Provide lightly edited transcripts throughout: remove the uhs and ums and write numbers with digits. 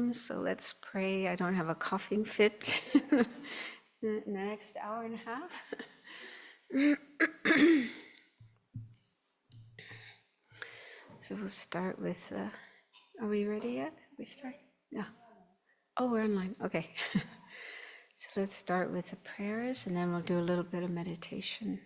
down, so let's pray I don't have a coughing fit the next hour and a half. So we'll start with, are we ready yet? We start? Yeah. Oh, we're online. Okay. So let's start with the prayers, and then we'll do a little bit of meditation.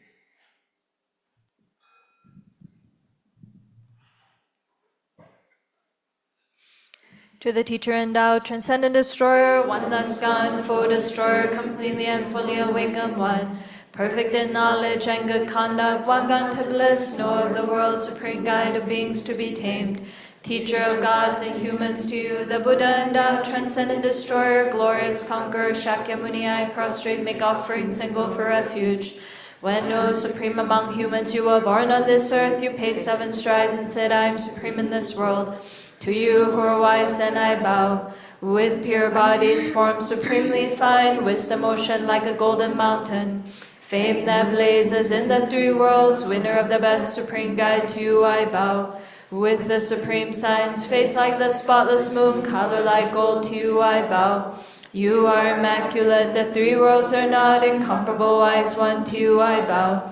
To the teacher endowed, transcendent destroyer, one thus gone, foe destroyer, completely and fully awakened one, perfect in knowledge and good conduct, one gone to bliss, know of the world, supreme guide of beings to be tamed, teacher of gods and humans to you, the Buddha endowed, transcendent destroyer, glorious conqueror, Shakyamuni, I prostrate, make offerings and go for refuge. When, O supreme among humans, you were born on this earth, you paced 7 strides and said, I am supreme in this world. To you who are wise, then I bow. With pure bodies formed supremely fine, wisdom ocean like a golden mountain. Fame that blazes in the 3 worlds, winner of the best supreme guide, to you I bow. With the supreme science, face like the spotless moon, color like gold, to you I bow. You are immaculate, the 3 worlds are not, incomparable wise one, to you I bow.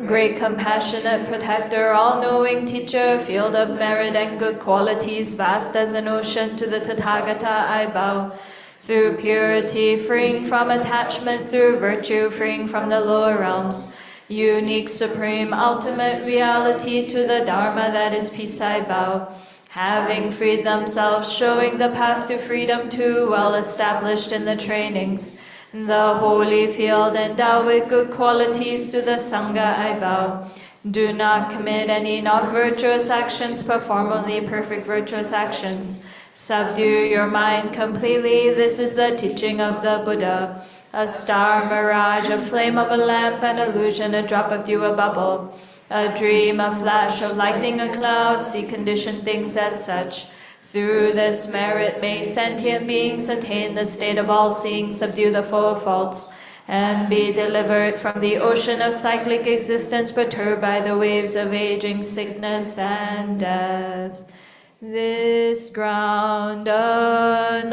Great compassionate protector, all-knowing teacher, field of merit and good qualities, vast as an ocean, to the Tathagata I bow. Through purity, freeing from attachment, through virtue, freeing from the lower realms. Unique, supreme, ultimate reality, to the Dharma that is peace I bow. Having freed themselves, showing the path to freedom too, well established in the trainings. The holy field endowed with good qualities, to the Sangha I bow. Do not commit any non-virtuous actions, perform only perfect virtuous actions. Subdue your mind completely, this is the teaching of the Buddha. A star, mirage, a flame of a lamp, an illusion, a drop of dew, a bubble. A dream, a flash of lightning, a cloud, see conditioned things as such. Through this merit may sentient beings attain the state of all-seeing, subdue the foe of faults, and be delivered from the ocean of cyclic existence, perturbed by the waves of aging, sickness, and death. This ground anointed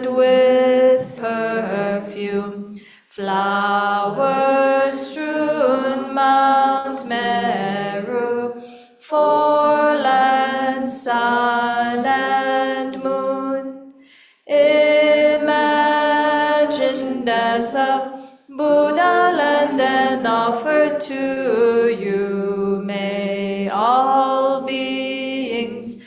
with perfume, flowers strewn Mount Meru, 4 lands, sun and moon, imagined as a Buddha land and offered to you, may all beings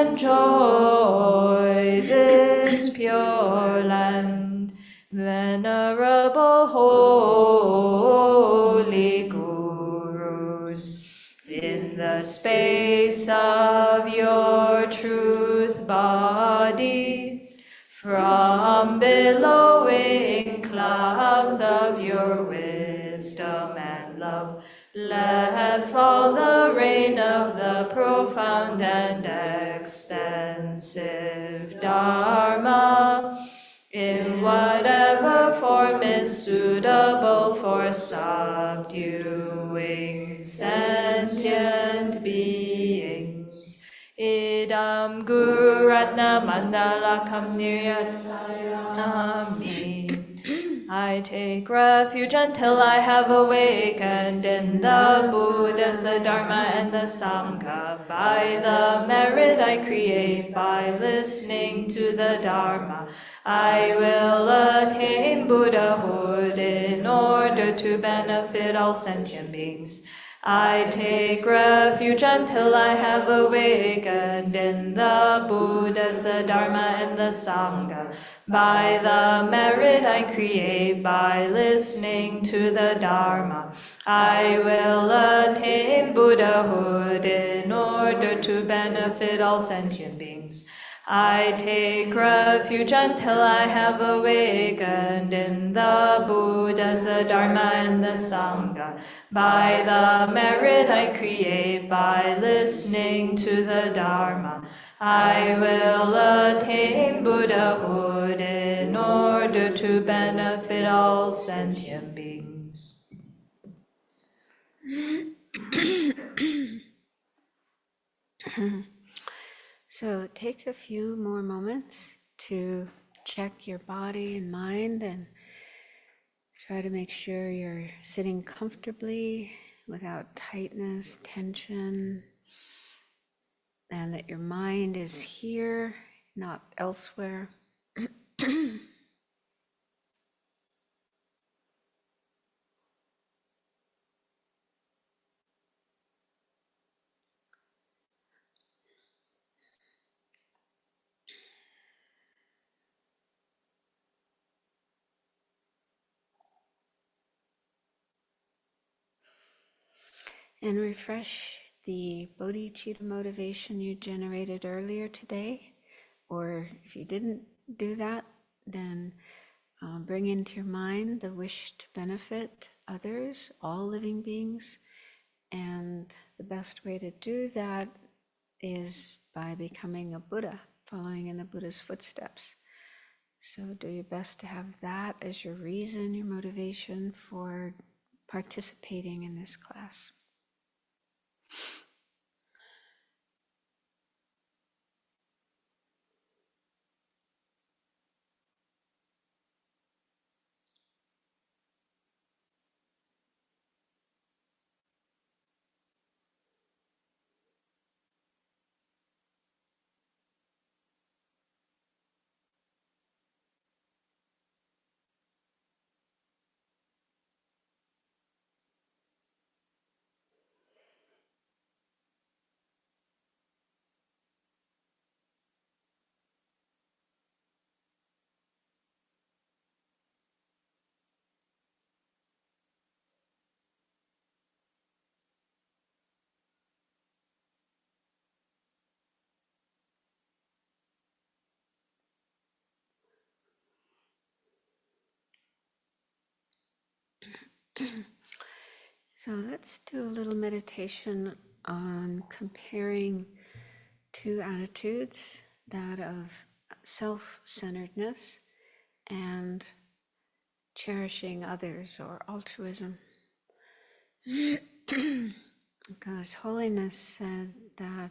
enjoy this pure land. Venerable holy gurus, in the space of your truth body, from billowing clouds of your wisdom and love, let fall the rain of the profound and extensive Dharma, in whatever form is suitable for subduing sentient beings. Idam Guru Ratna Mandalakam Niryatayami. I take refuge until I have awakened in the Buddha, the Dharma, and the Sangha. By the merit I create, by listening to the Dharma, I will attain Buddhahood in order to benefit all sentient beings. I take refuge until I have awakened in the Buddha, the Dharma, and the Sangha. By the merit I create, by listening to the Dharma, I will attain Buddhahood in order to benefit all sentient beings. I take refuge until I have awakened in the Buddha, the Dharma, and the Sangha. By the merit I create, by listening to the Dharma, I will attain Buddhahood in order to benefit all sentient beings. So take a few more moments to check your body and mind and try to make sure you're sitting comfortably without tightness, tension, and that your mind is here, not elsewhere. And refresh the bodhicitta motivation you generated earlier today. Or if you didn't do that, then bring into your mind the wish to benefit others, all living beings. And the best way to do that is by becoming a Buddha, following in the Buddha's footsteps. So do your best to have that as your reason, your motivation for participating in this class. So let's do a little meditation on comparing two attitudes, that of self-centeredness and cherishing others, or altruism. Because Holiness said that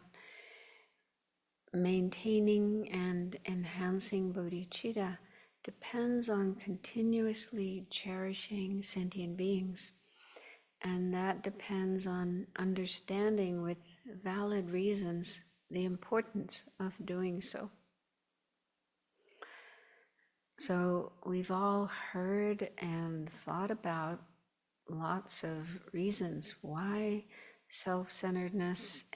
maintaining and enhancing bodhicitta depends on continuously cherishing sentient beings. And that depends on understanding with valid reasons the importance of doing so. So we've all heard and thought about lots of reasons why self-centeredness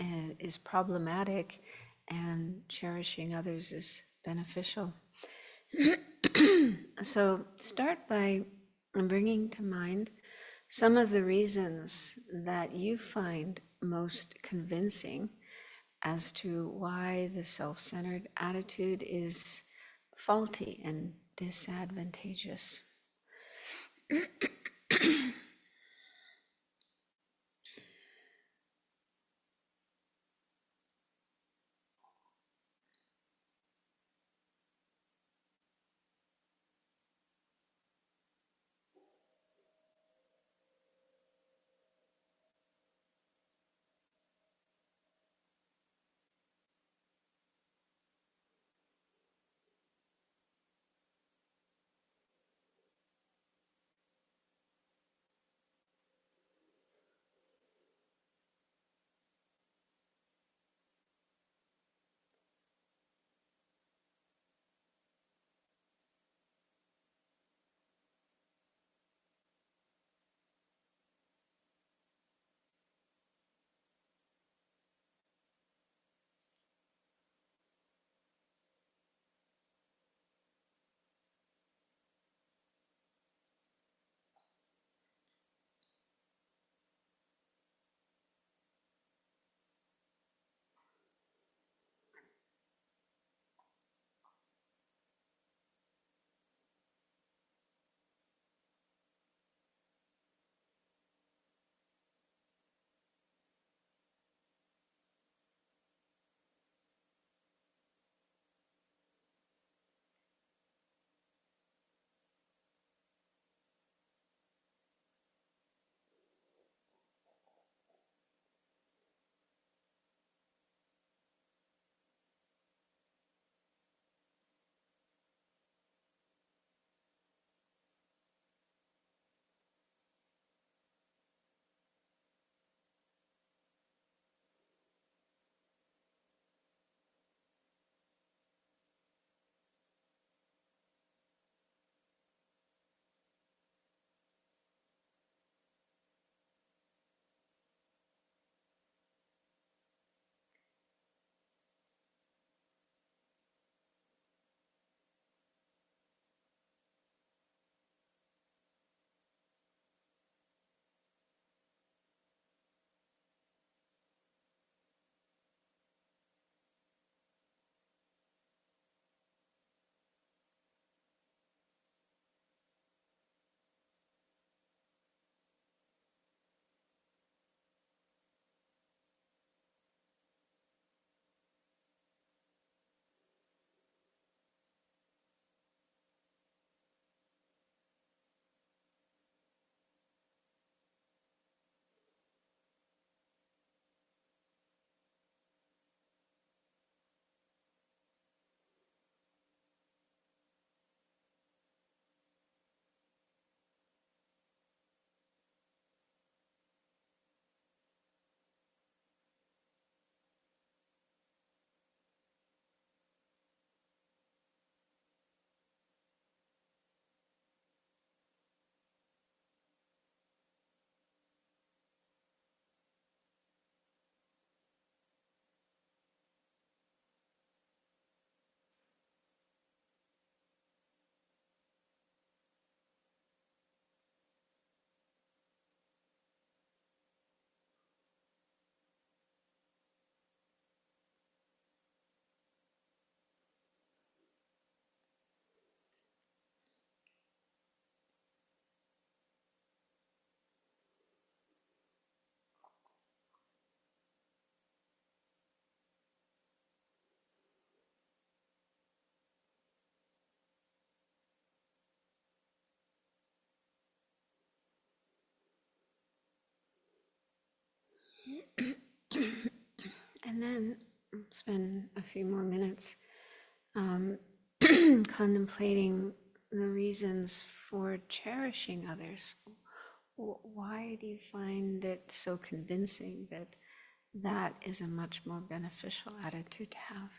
is problematic and cherishing others is beneficial. So start by bringing to mind some of the reasons that you find most convincing as to why the self-centered attitude is faulty and disadvantageous. And then spend a few more minutes contemplating the reasons for cherishing others. Why do you find it so convincing that that is a much more beneficial attitude to have?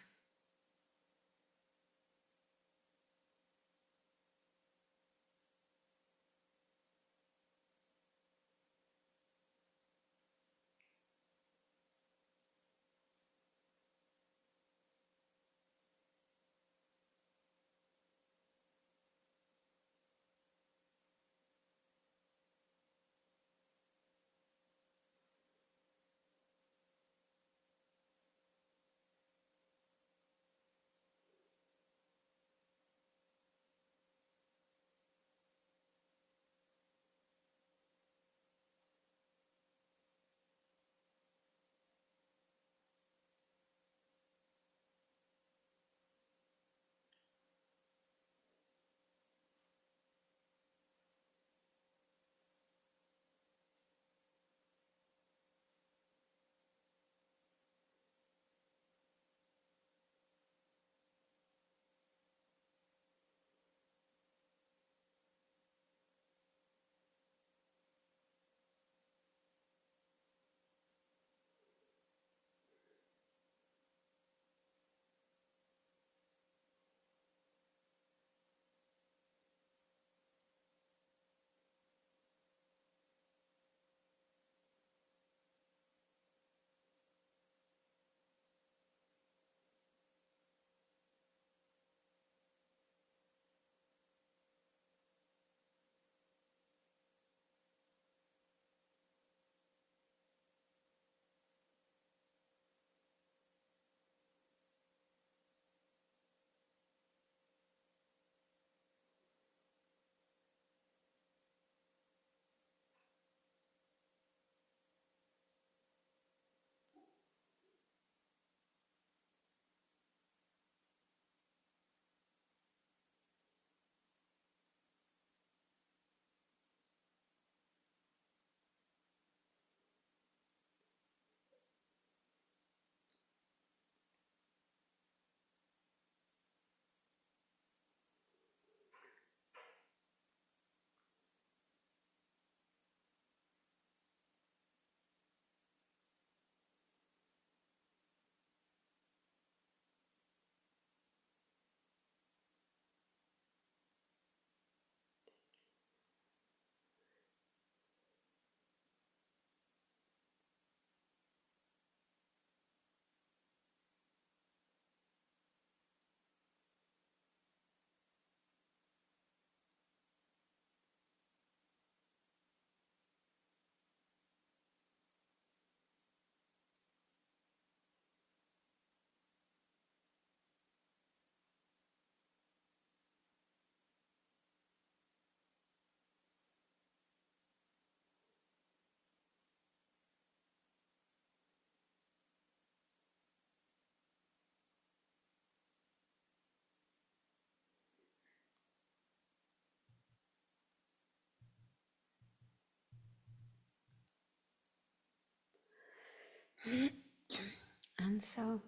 And so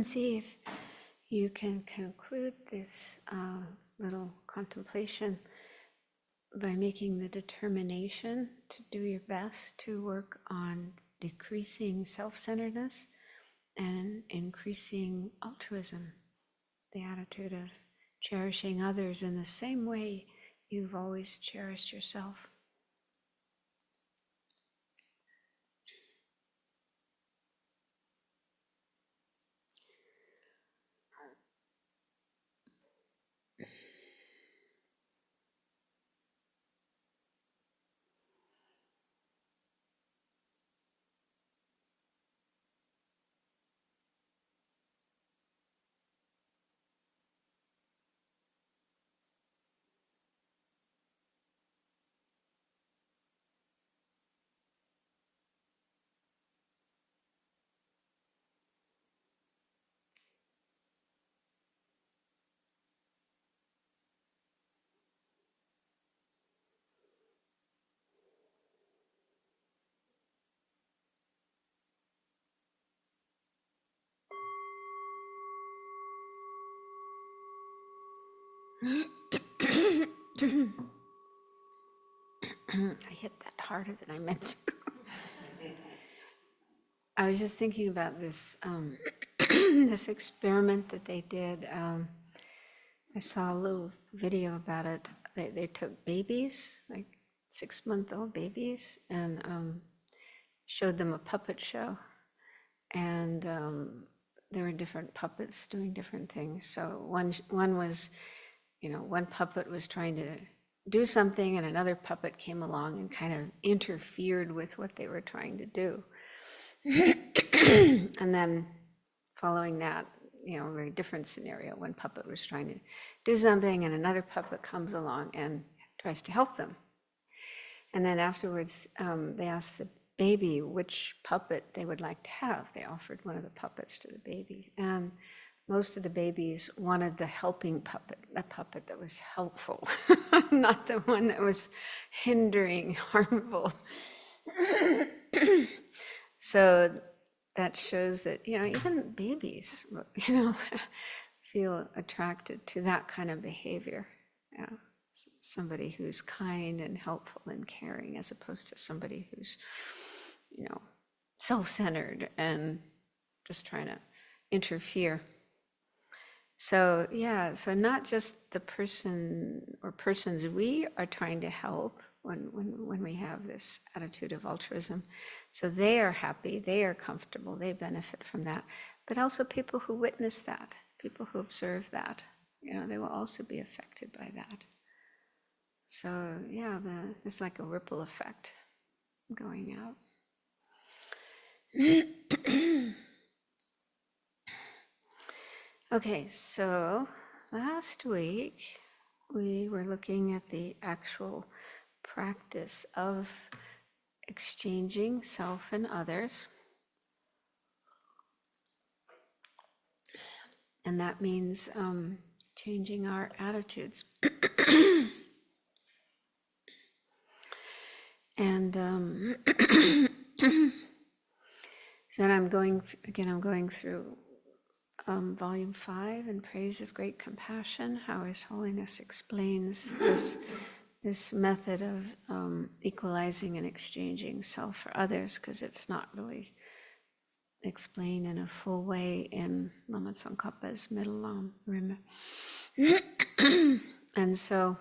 see if you can conclude this little contemplation by making the determination to do your best to work on decreasing self-centeredness and increasing altruism, the attitude of cherishing others in the same way you've always cherished yourself. I hit that harder than I meant to. I was just thinking about this this experiment that they did. I saw a little video about it. They took babies, like 6-month-old babies, and showed them a puppet show. And there were different puppets doing different things. So one was, one puppet was trying to do something, and another puppet came along and kind of interfered with what they were trying to do. And then following that, a very different scenario. One puppet was trying to do something, and another puppet comes along and tries to help them. And then afterwards, they asked the baby which puppet they would like to have. They offered one of the puppets to the baby. And most of the babies wanted the helping puppet, the puppet that was helpful, not the one that was hindering, harmful. So that shows that, even babies, feel attracted to that kind of behavior. Yeah. Somebody who's kind and helpful and caring, as opposed to somebody who's, self-centered and just trying to interfere. So so not just the person or persons we are trying to help when we have this attitude of altruism. So they are happy, they are comfortable, they benefit from that. But also people who witness that, people who observe that, they will also be affected by that. So it's like a ripple effect going out. Okay, so last week we were looking at the actual practice of exchanging self and others. And that means changing our attitudes. And so I'm going through Volume 5 in Praise of Great Compassion, how His Holiness explains this method of equalizing and exchanging self for others, because it's not really explained in a full way in Lama Tsongkhapa's middle Lamrim. And so,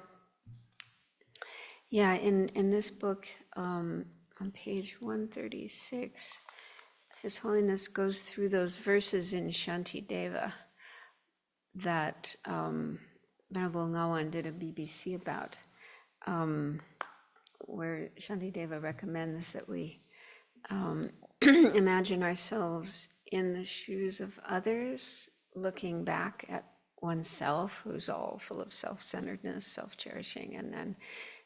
in this book, on page 136, His Holiness goes through those verses in Shantideva that Venerable Ngawan did a BBC about, where Shantideva recommends that we imagine ourselves in the shoes of others, looking back at oneself, who's all full of self-centeredness, self-cherishing, and then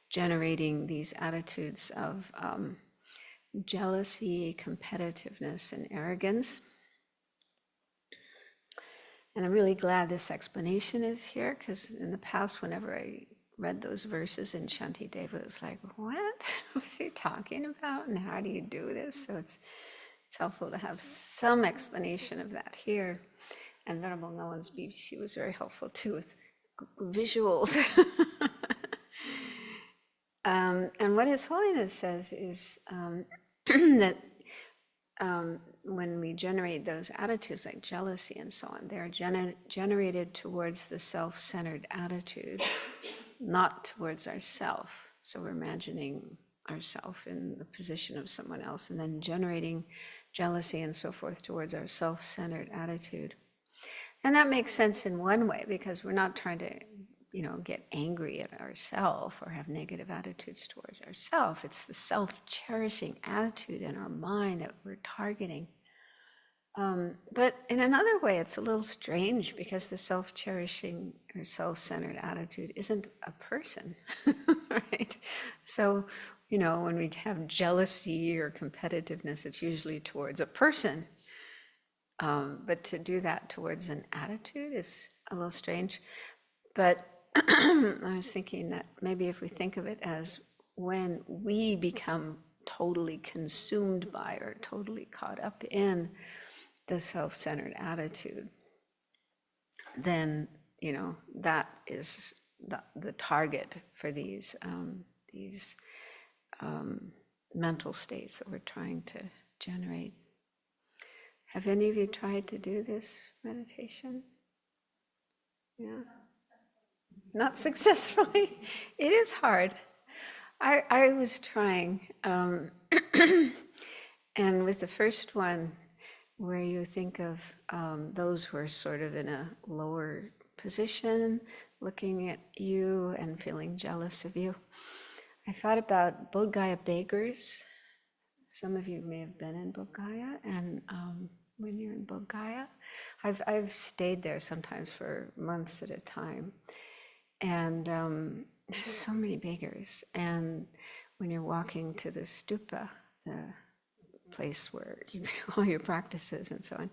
generating these attitudes of jealousy, competitiveness, and arrogance. And I'm really glad this explanation is here, because in the past, whenever I read those verses in Shantideva, it was like, what was he talking about, and how do you do this? So it's helpful to have some explanation of that here. And Venerable Ngawan's BBC was very helpful too, with visuals. And what His Holiness says is that when we generate those attitudes like jealousy and so on, they're generated towards the self-centered attitude, not towards ourself. So we're imagining ourself in the position of someone else, and then generating jealousy and so forth towards our self-centered attitude. And that makes sense in one way, because we're not trying to get angry at ourselves or have negative attitudes towards ourselves. It's the self-cherishing attitude in our mind that we're targeting. But in another way, it's a little strange, because the self-cherishing or self-centered attitude isn't a person, right? So, when we have jealousy or competitiveness, it's usually towards a person. But to do that towards an attitude is a little strange. But I was thinking that maybe if we think of it as when we become totally consumed by or totally caught up in the self-centered attitude, then, that is the target for these mental states that we're trying to generate. Have any of you tried to do this meditation? Yeah. Not successfully. It is hard. I was trying, and with the first one, where you think of those who are sort of in a lower position, looking at you and feeling jealous of you, I thought about Bodh Gaya beggars. Some of you may have been in Bodh Gaya, and when you're in Bodh Gaya, I've stayed there sometimes for months at a time, and there's so many beggars. And when you're walking to the stupa, the place where you do all your practices and so on,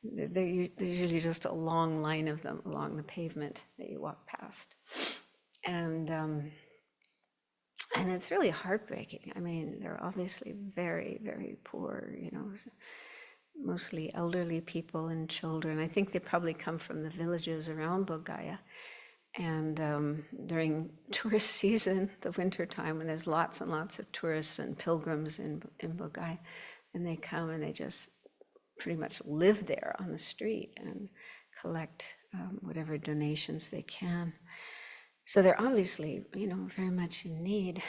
there's usually just a long line of them along the pavement that you walk past, and it's really heartbreaking. I mean, they're obviously very, very poor, mostly elderly people and children. I think they probably come from the villages around Bodh Gaya. And during tourist season, the winter time, when there's lots and lots of tourists and pilgrims in Bodh Gaya, and they come and they just pretty much live there on the street and collect whatever donations they can. So they're obviously, very much in need.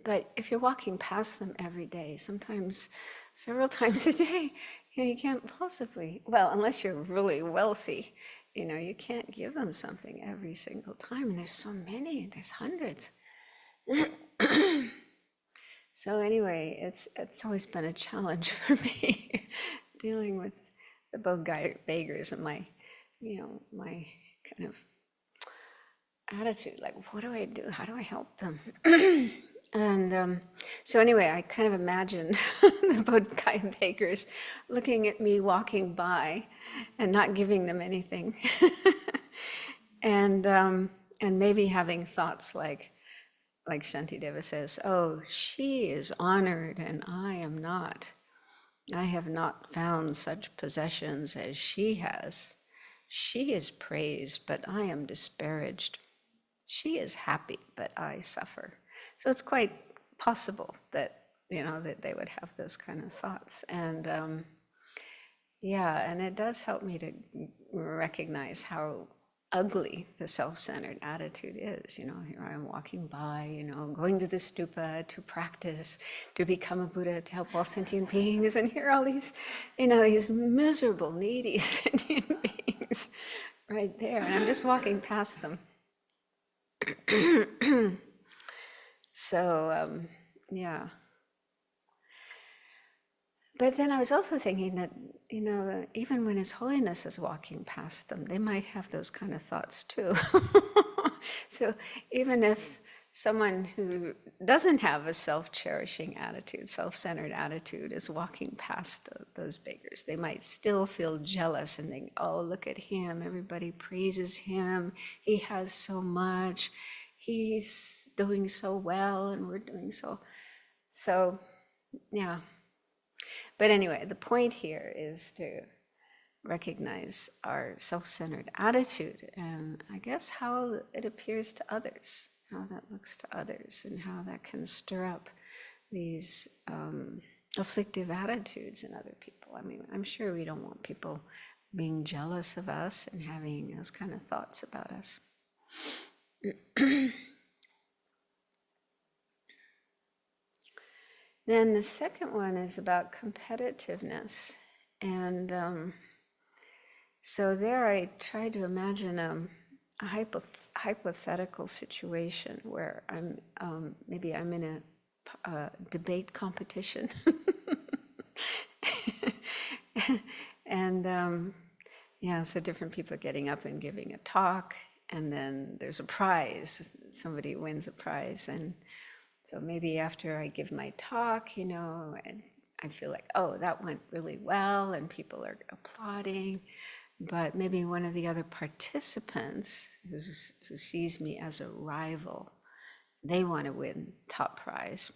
But if you're walking past them every day, sometimes several times a day, you can't possibly, well, unless you're really wealthy, you can't give them something every single time. And there's so many, there's hundreds. So anyway, it's always been a challenge for me dealing with the Bodh Gaya beggars and my kind of attitude, like, what do I do? How do I help them? And so anyway, I kind of imagined the Bodh Gaya beggars looking at me walking by and not giving them anything. And maybe having thoughts like Shantideva says, oh, she is honored and I am not. I have not found such possessions as she has. She is praised, but I am disparaged. She is happy, but I suffer. So it's quite possible that, that they would have those kind of thoughts. And and it does help me to recognize how ugly the self-centered attitude is. Here I am walking by, going to the stupa to practice, to become a Buddha, to help all sentient beings, and here are all these, these miserable, needy sentient beings right there, and I'm just walking past them. So, But then I was also thinking that, even when His Holiness is walking past them, they might have those kind of thoughts too. So even if someone who doesn't have a self-cherishing attitude, self-centered attitude, is walking past those beggars, they might still feel jealous and think, oh, look at him, everybody praises him, he has so much, he's doing so well, and we're doing so, yeah. But anyway, the point here is to recognize our self-centered attitude and I guess how it appears to others, how that looks to others, and how that can stir up these afflictive attitudes in other people. I mean, I'm sure we don't want people being jealous of us and having those kind of thoughts about us. Then the second one is about competitiveness. And so there I tried to imagine a hypothetical situation where maybe I'm in a debate competition. And so different people are getting up and giving a talk, and then there's a prize. Somebody wins a prize, and so maybe after I give my talk, and I feel like, oh, that went really well, and people are applauding. But maybe one of the other participants who sees me as a rival, they want to win top prize.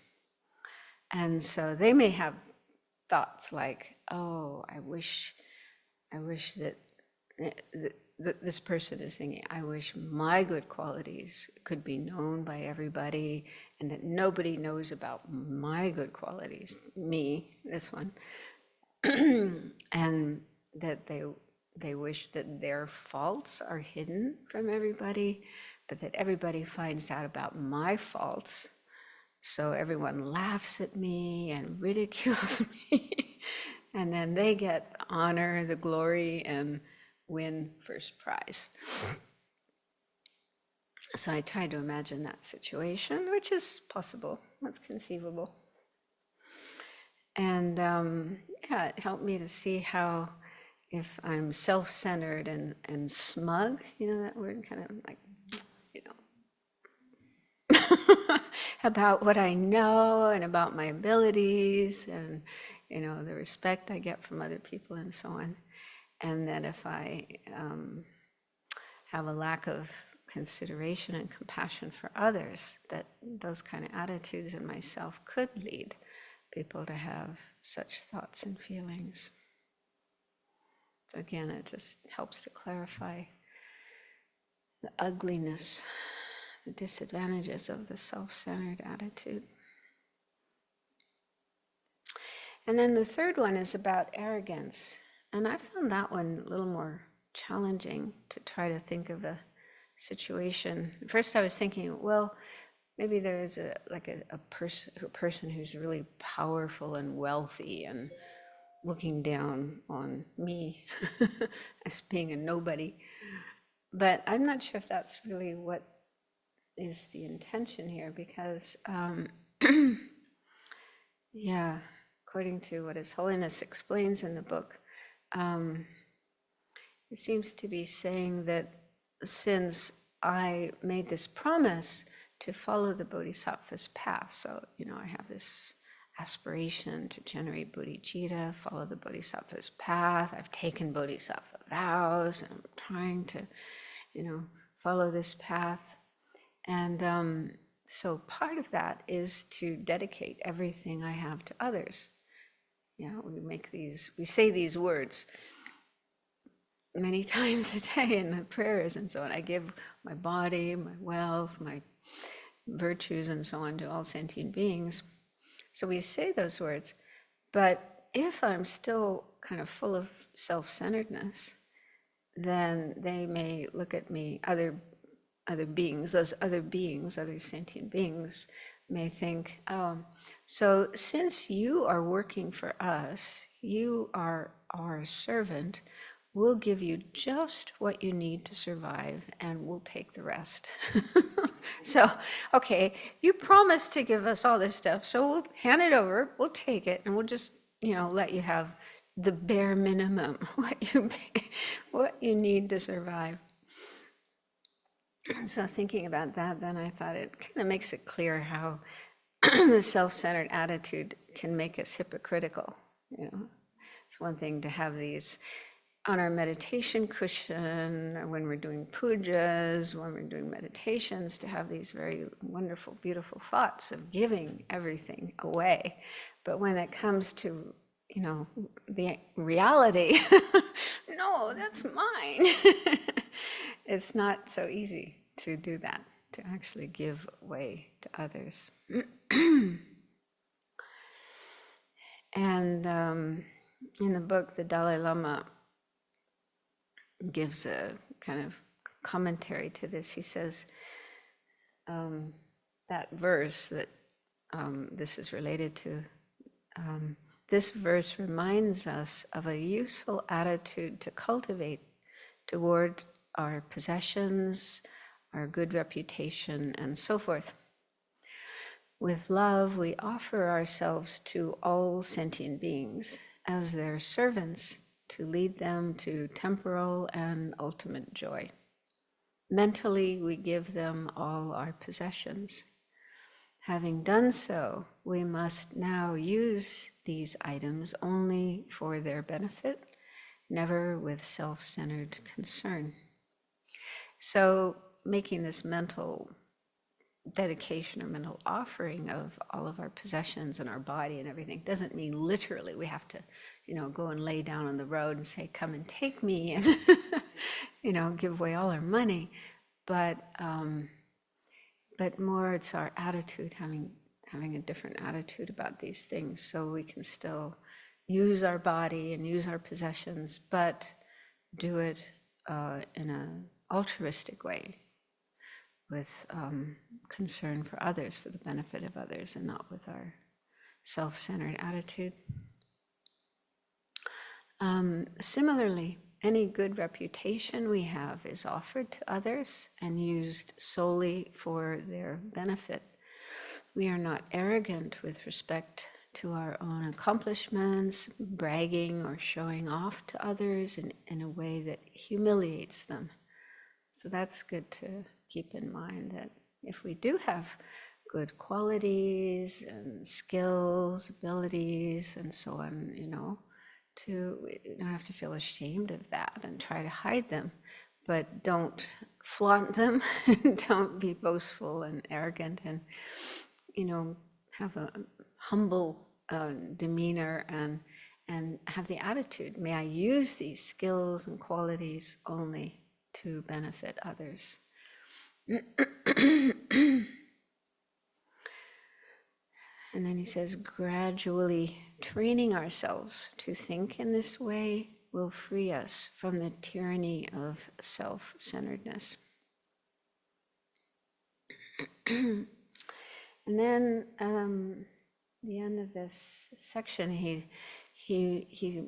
And so they may have thoughts like, oh, I wish that this person is thinking, I wish my good qualities could be known by everybody and that nobody knows about my good qualities, me, this one. And that they wish that their faults are hidden from everybody, but that everybody finds out about my faults. So everyone laughs at me and ridicules me. And then they get honor, the glory, and win first prize. So I tried to imagine that situation, which is possible, that's conceivable. And yeah, it helped me to see how if I'm self-centered and smug, you know that word, kind of like, you know, about what I know and about my abilities and, you know, the respect I get from other people and so on. And that if I have a lack of consideration and compassion for others, that those kind of attitudes in myself could lead people to have such thoughts and feelings. So again, it just helps to clarify the ugliness, the disadvantages of the self-centered attitude. And then the third one is about arrogance. And I found that one a little more challenging to try to think of a situation. First I was thinking, well, maybe there's a person who's really powerful and wealthy and looking down on me as being a nobody. But I'm not sure if that's really what is the intention here, because yeah, according to what His Holiness explains in the book, it seems to be saying that since I made this promise to follow the bodhisattva's path, so, you know, I have this aspiration to generate bodhicitta, follow the bodhisattva's path, I've taken bodhisattva vows, and I'm trying to, you know, follow this path. And so part of that is to dedicate everything I have to others. Yeah, we say these words many times a day in the prayers and so on. I give my body, my wealth, my virtues and so on to all sentient beings. So we say those words, but if I'm still kind of full of self-centeredness, then they may look at me, other beings, those other beings, other sentient beings may think, oh, so since you are working for us, you are our servant, we'll give you just what you need to survive and we'll take the rest. So, okay, you promised to give us all this stuff, so we'll hand it over, we'll take it, and we'll just, you know, let you have the bare minimum, what you need to survive. And so thinking about that, then I thought it kind of makes it clear how the self-centered attitude can make us hypocritical. You know, it's one thing to have these on our meditation cushion, or when we're doing pujas, when we're doing meditations, to have these very wonderful, beautiful thoughts of giving everything away. But when it comes to, you know, the reality, no, that's mine. It's not so easy to do that, to actually give away to others. And in the book, the Dalai Lama gives a kind of commentary to this. He says that verse that this is related to, this verse reminds us of a useful attitude to cultivate toward our possessions, our good reputation, and so forth. With love, we offer ourselves to all sentient beings as their servants to lead them to temporal and ultimate joy. Mentally, we give them all our possessions. Having done so, we must now use these items only for their benefit, never with self-centered concern. So making this mental dedication or mental offering of all of our possessions and our body and everything doesn't mean literally we have to, you know, go and lay down on the road and say, come and take me, and give away all our money, but more it's our attitude, having a different attitude about these things, so we can still use our body and use our possessions, but do it in an altruistic way, with concern for others, for the benefit of others, and not with our self-centered attitude. Similarly, any good reputation we have is offered to others and used solely for their benefit. We are not arrogant with respect to our own accomplishments, bragging or showing off to others in a way that humiliates them. So that's good to keep in mind, that if we do have good qualities and skills, abilities, and so on, you don't have to feel ashamed of that and try to hide them, but don't flaunt them, don't be boastful and arrogant, and have a humble demeanor, and have the attitude, may I use these skills and qualities only to benefit others. And then he says, gradually training ourselves to think in this way will free us from the tyranny of self-centeredness. And then the end of this section, he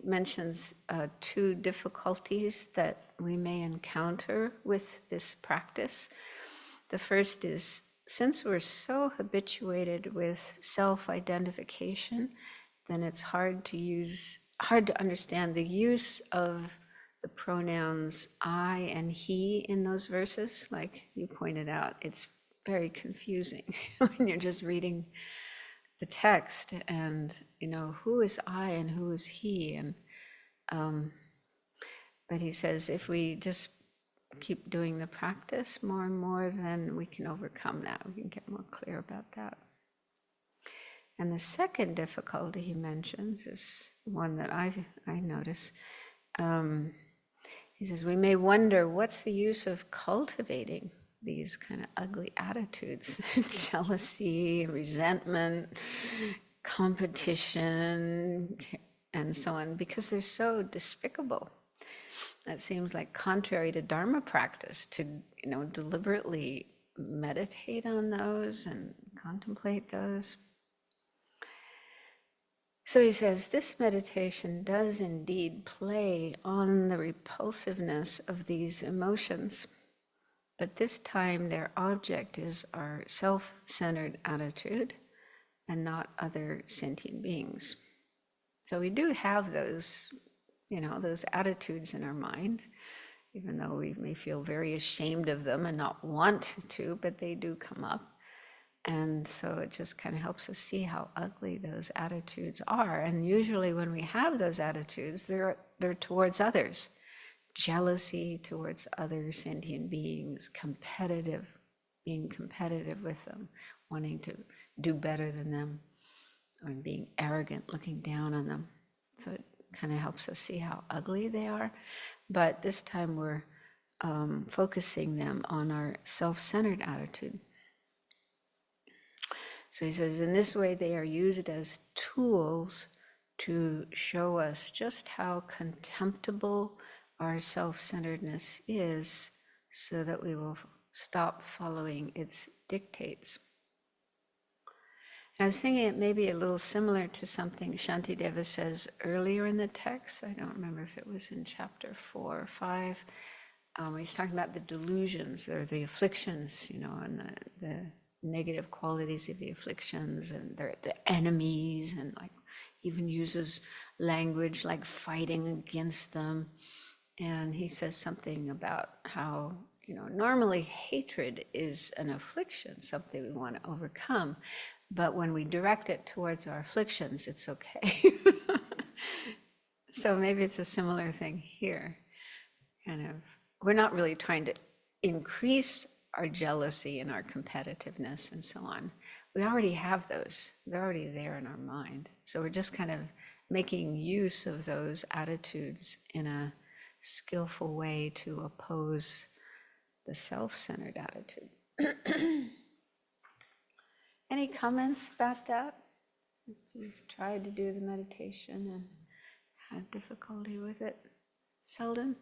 mentions two difficulties that we may encounter with this practice. The first is, since we're so habituated with self-identification, then it's hard to understand the use of the pronouns I and he in those verses. Like you pointed out, it's very confusing when you're just reading the text, and who is I and who is he, and but he says if we just keep doing the practice more and more, then we can overcome that. We can get more clear about that. And the second difficulty he mentions is one that I notice. He says, we may wonder, what's the use of cultivating these kind of ugly attitudes, jealousy, resentment, competition, and so on, because they're so despicable. That seems like contrary to Dharma practice to, deliberately meditate on those and contemplate those. So he says, this meditation does indeed play on the repulsiveness of these emotions, but this time their object is our self-centered attitude and not other sentient beings. So we do have those, those attitudes in our mind, even though we may feel very ashamed of them and not want to, but they do come up. And so it just kind of helps us see how ugly those attitudes are. And usually when we have those attitudes, they're towards others. Jealousy towards other sentient beings, being competitive with them, wanting to do better than them, or being arrogant, looking down on them. So it kind of helps us see how ugly they are. But this time we're focusing them on our self-centered attitude. So he says, in this way they are used as tools to show us just how contemptible our self-centeredness is, so that we will stop following its dictates. And I was thinking it may be a little similar to something Shantideva says earlier in the text. I don't remember if it was in chapter 4 or 5. He's talking about the delusions or the afflictions, and the negative qualities of the afflictions, and they're the enemies, and like even uses language like fighting against them. And he says something about how, normally hatred is an affliction, something we want to overcome. But when we direct it towards our afflictions, it's okay. So maybe it's a similar thing here. We're not really trying to increase our jealousy and our competitiveness and so on. We already have those. They're already there in our mind. So we're just kind of making use of those attitudes in a skillful way to oppose the self-centered attitude. Any comments about that? If you've tried to do the meditation and had difficulty with it? Selden?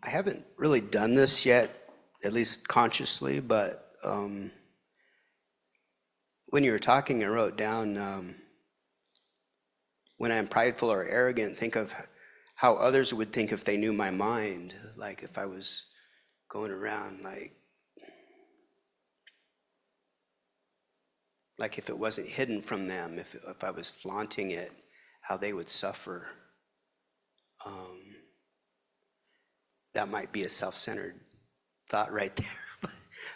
I haven't really done this yet, at least consciously, but when you were talking, I wrote down, when I'm prideful or arrogant, think of how others would think if they knew my mind, like if I was going around like if it wasn't hidden from them, if I was flaunting it, how they would suffer. That might be a self-centered thought right there,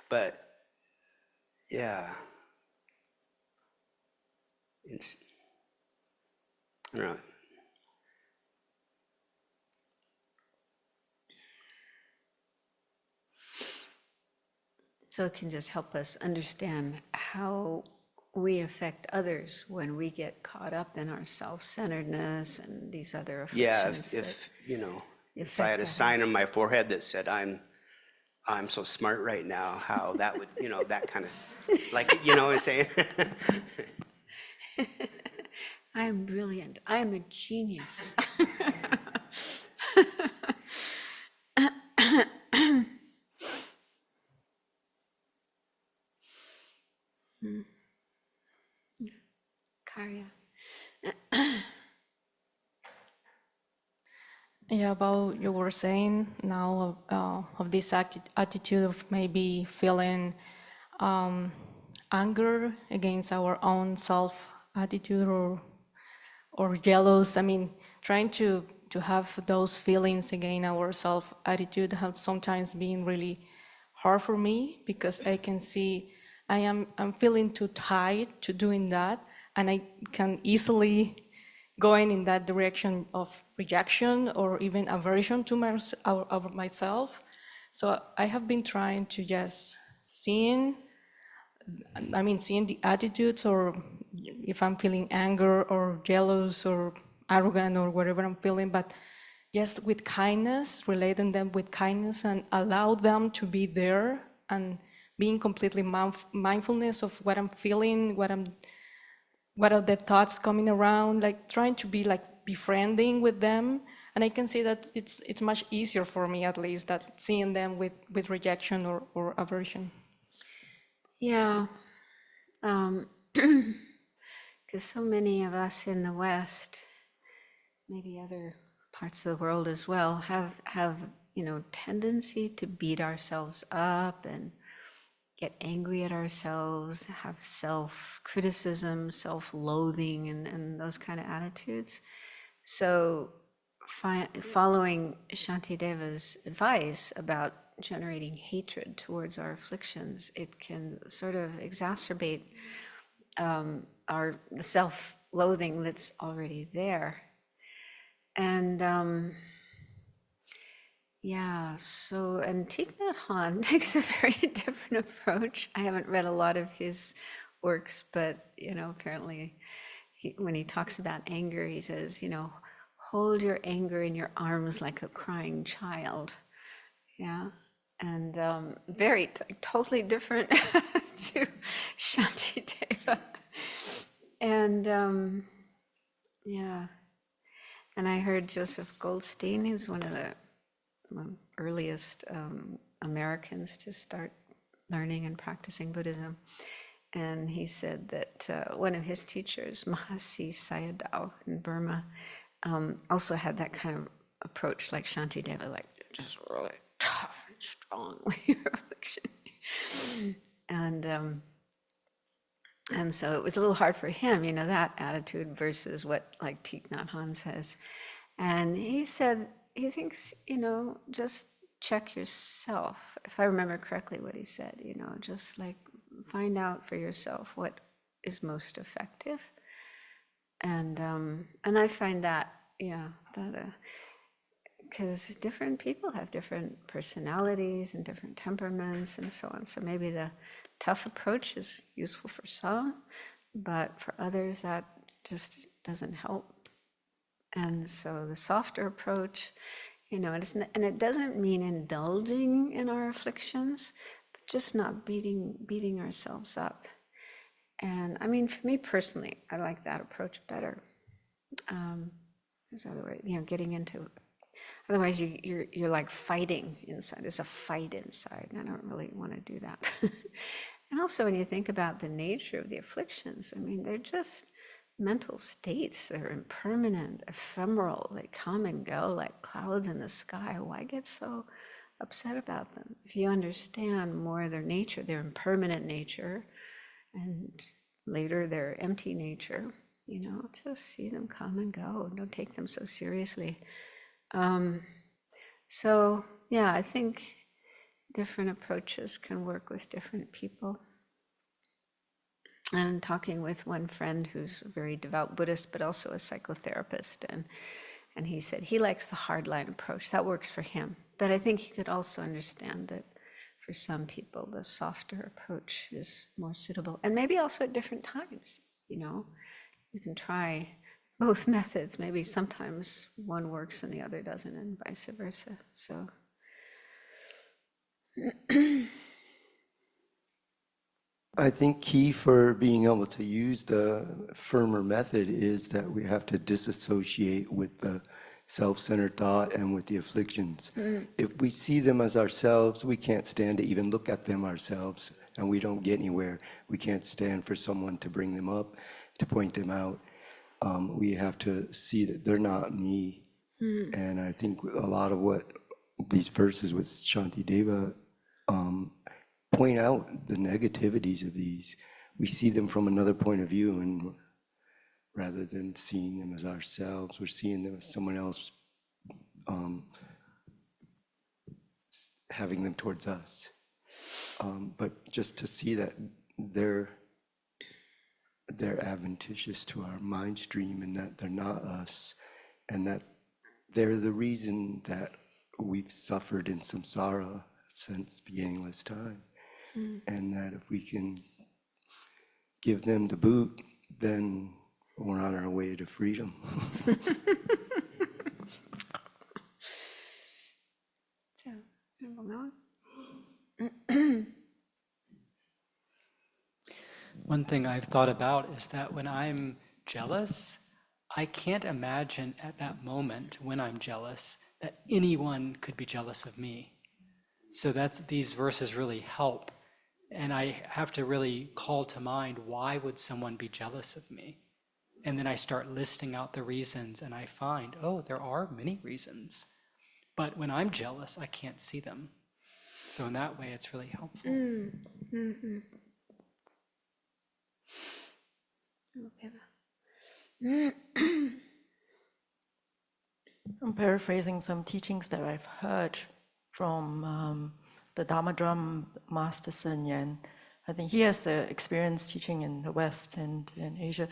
but yeah, it's, I don't know. So it can just help us understand how we affect others when we get caught up in our self-centeredness and these other afflictions. Yeah, if you know, if I had a sign on my forehead that said I'm so smart right now, how that would, you know, that kind of, like, you know what I'm saying? I'm brilliant. I'm a genius. Karya. Yeah, about you were saying now of this attitude of maybe feeling anger against our own self attitude or jealous. I mean, trying to have those feelings against our self attitude has sometimes been really hard for me because I can see I'm feeling too tied to doing that, and I can easily going in that direction of rejection or even aversion to myself. So I have been trying to just seeing the attitudes, or if I'm feeling anger or jealous or arrogant or whatever I'm feeling, but just with kindness, relating them with kindness and allow them to be there and being completely mindfulness of what I'm feeling, what are the thoughts coming around, like trying to be like befriending with them. And I can see that it's much easier for me, at least, that seeing them with rejection or aversion. Yeah, because so many of us in the West, maybe other parts of the world as well, have tendency to beat ourselves up and get angry at ourselves, have self-criticism, self-loathing, and those kind of attitudes. So following Shantideva's advice about generating hatred towards our afflictions, it can sort of exacerbate the self-loathing that's already there. And and Thich Nhat Hanh takes a very different approach. I haven't read a lot of his works, but apparently when he talks about anger, he says, hold your anger in your arms like a crying child. Yeah, and very totally different to Shantideva. And and I heard Joseph Goldstein, who's one of the earliest Americans to start learning and practicing Buddhism. And he said that one of his teachers, Mahasi Sayadaw in Burma, also had that kind of approach like Shantideva, like just really tough and strong with your affliction. And so it was a little hard for him, that attitude versus what like Thich Nhat Hanh says. And he said, he thinks, just check yourself. If I remember correctly what he said, just like find out for yourself what is most effective. And I find that, because different people have different personalities and different temperaments and so on. So maybe the tough approach is useful for some, but for others that just doesn't help. And so the softer approach, and it doesn't mean indulging in our afflictions, but just not beating ourselves up. And I mean, for me personally, I like that approach better. There's otherwise, getting into. Otherwise, you're like fighting inside. There's a fight inside, and I don't really want to do that. And also, when you think about the nature of the afflictions, I mean, they're just mental states. They're impermanent, ephemeral. They come and go like clouds in the sky. Why get so upset about them? If you understand more their nature, their impermanent nature, and later their empty nature, just see them come and go. Don't take them so seriously. So yeah, I think different approaches can work with different people. And talking with one friend who's a very devout Buddhist, but also a psychotherapist, and he said he likes the hardline approach. That works for him. But I think he could also understand that for some people, the softer approach is more suitable. And maybe also at different times, you can try both methods. Maybe sometimes one works and the other doesn't, and vice versa. So I think key for being able to use the firmer method is that we have to disassociate with the self-centered thought and with the afflictions. If we see them as ourselves, we can't stand to even look at them ourselves, and we don't get anywhere. We can't stand for someone to bring them up, to point them out. We have to see that they're not me. And I think a lot of what these verses with Shantideva point out the negativities of these. We see them from another point of view, and rather than seeing them as ourselves, we're seeing them as someone else having them towards us. But just to see that they're adventitious to our mind stream, and that they're not us, and that they're the reason that we've suffered in samsara since beginningless time. And that if we can give them the boot, then we're on our way to freedom. So, we'll One thing I've thought about is that when I'm jealous, I can't imagine at that moment when I'm jealous that anyone could be jealous of me. So these verses really help. And I have to really call to mind, why would someone be jealous of me? And then I start listing out the reasons, and I find, oh, there are many reasons. But when I'm jealous, I can't see them. So in that way, it's really helpful. I'm paraphrasing some teachings that I've heard from the Dharma Drum Master Sun Yan. I think he has experience teaching in the West and in Asia,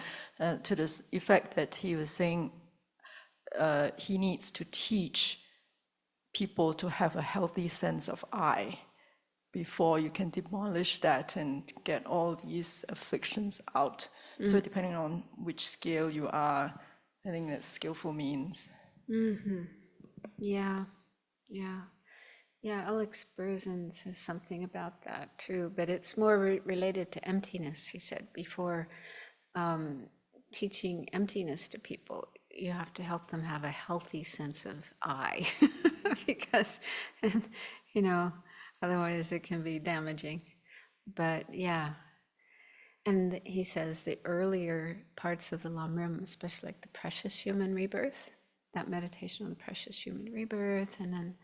to this effect that he was saying he needs to teach people to have a healthy sense of I before you can demolish that and get all these afflictions out. So depending on which scale you are, I think that skillful means. Yeah. Alex Berzin says something about that too, but it's more related to emptiness. He said before, teaching emptiness to people, you have to help them have a healthy sense of I, because, otherwise it can be damaging. But yeah, and he says the earlier parts of the Lamrim, especially like the precious human rebirth, that meditation on the precious human rebirth, and then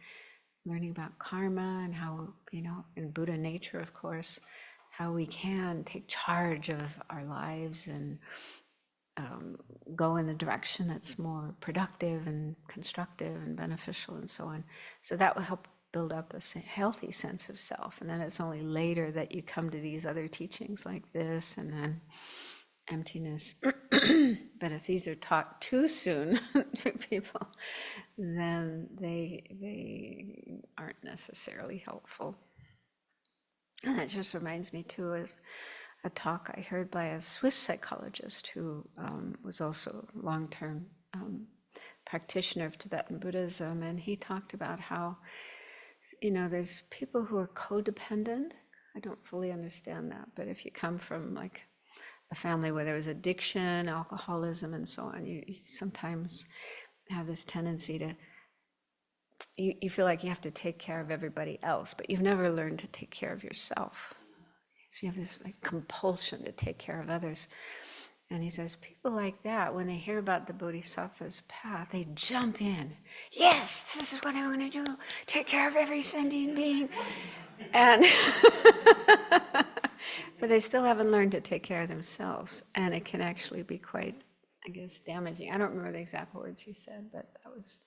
learning about karma and how, in Buddha nature, of course, how we can take charge of our lives and go in the direction that's more productive and constructive and beneficial and so on. So that will help build up a healthy sense of self. And then it's only later that you come to these other teachings like this, and then emptiness. But if these are taught too soon to people, then they aren't necessarily helpful. And that just reminds me too of a talk I heard by a Swiss psychologist who was also a long-term practitioner of Tibetan Buddhism, and he talked about how, there's people who are codependent. I don't fully understand that, but if you come from like a family where there was addiction, alcoholism, and so on, you sometimes have this tendency to, you feel like you have to take care of everybody else, but you've never learned to take care of yourself. So you have this like compulsion to take care of others. And he says, people like that, when they hear about the Bodhisattva's path, they jump in. Yes, this is what I'm going to do. Take care of every sentient being. And but they still haven't learned to take care of themselves. And it can actually be quite, I guess, damaging. I don't remember the exact words he said, but that was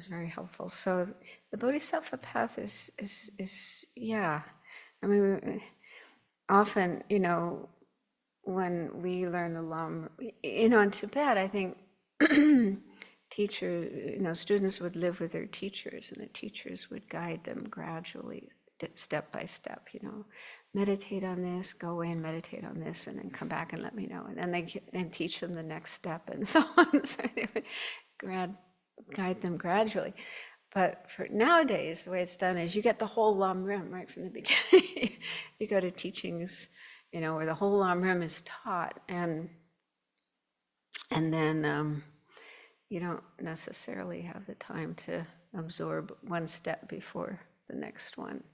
very helpful. So the Bodhisattva path is yeah. I mean, often, when we learn the Lamrim, in Tibet, I think students would live with their teachers, and the teachers would guide them gradually, step by step, meditate on this, go away and meditate on this, and then come back and let me know. And then they teach them the next step, and so on. So they would guide them gradually. But for nowadays, the way it's done is you get the whole Lamrim right from the beginning. You go to teachings, where the whole Lamrim is taught, and then you don't necessarily have the time to absorb one step before the next one.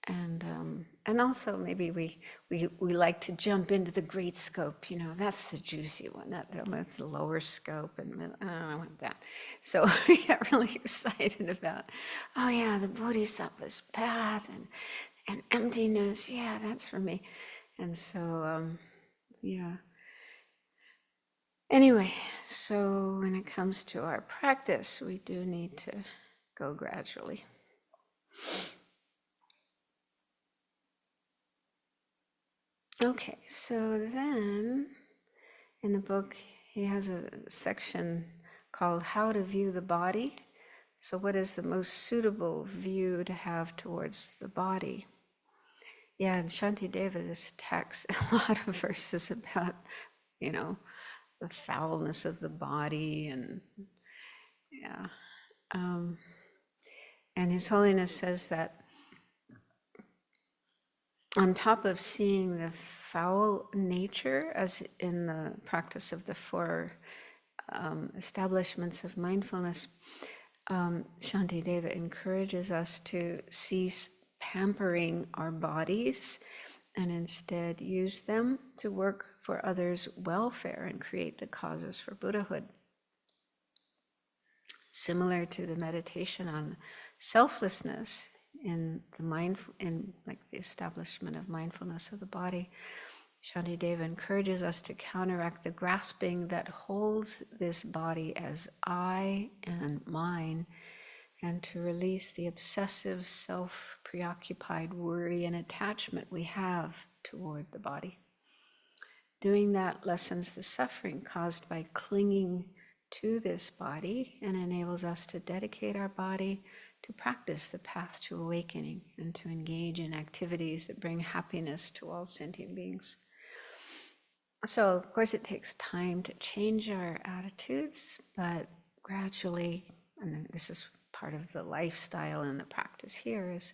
And also maybe we like to jump into the great scope, that's the juicy one, that's the lower scope, and I want that. So we get really excited about, oh yeah, the Bodhisattva's path and emptiness, yeah, that's for me. And so, yeah. Anyway, so when it comes to our practice, we do need to go gradually. Okay, so then in the book, he has a section called How to View the Body. So what is the most suitable view to have towards the body? Yeah, and Shantideva's text, a lot of verses about, the foulness of the body, and yeah. And His Holiness says that on top of seeing the foul nature, as in the practice of the four establishments of mindfulness, Shantideva encourages us to cease pampering our bodies and instead use them to work for others' welfare and create the causes for Buddhahood. Similar to the meditation on selflessness in the establishment of mindfulness of the body, Shantideva encourages us to counteract the grasping that holds this body as I and mine, and to release the obsessive, self-preoccupied worry and attachment we have toward the body. Doing that lessens the suffering caused by clinging to this body and enables us to dedicate our body to practice the path to awakening and to engage in activities that bring happiness to all sentient beings. So, of course, it takes time to change our attitudes, but gradually, and this is part of the lifestyle and the practice here, is,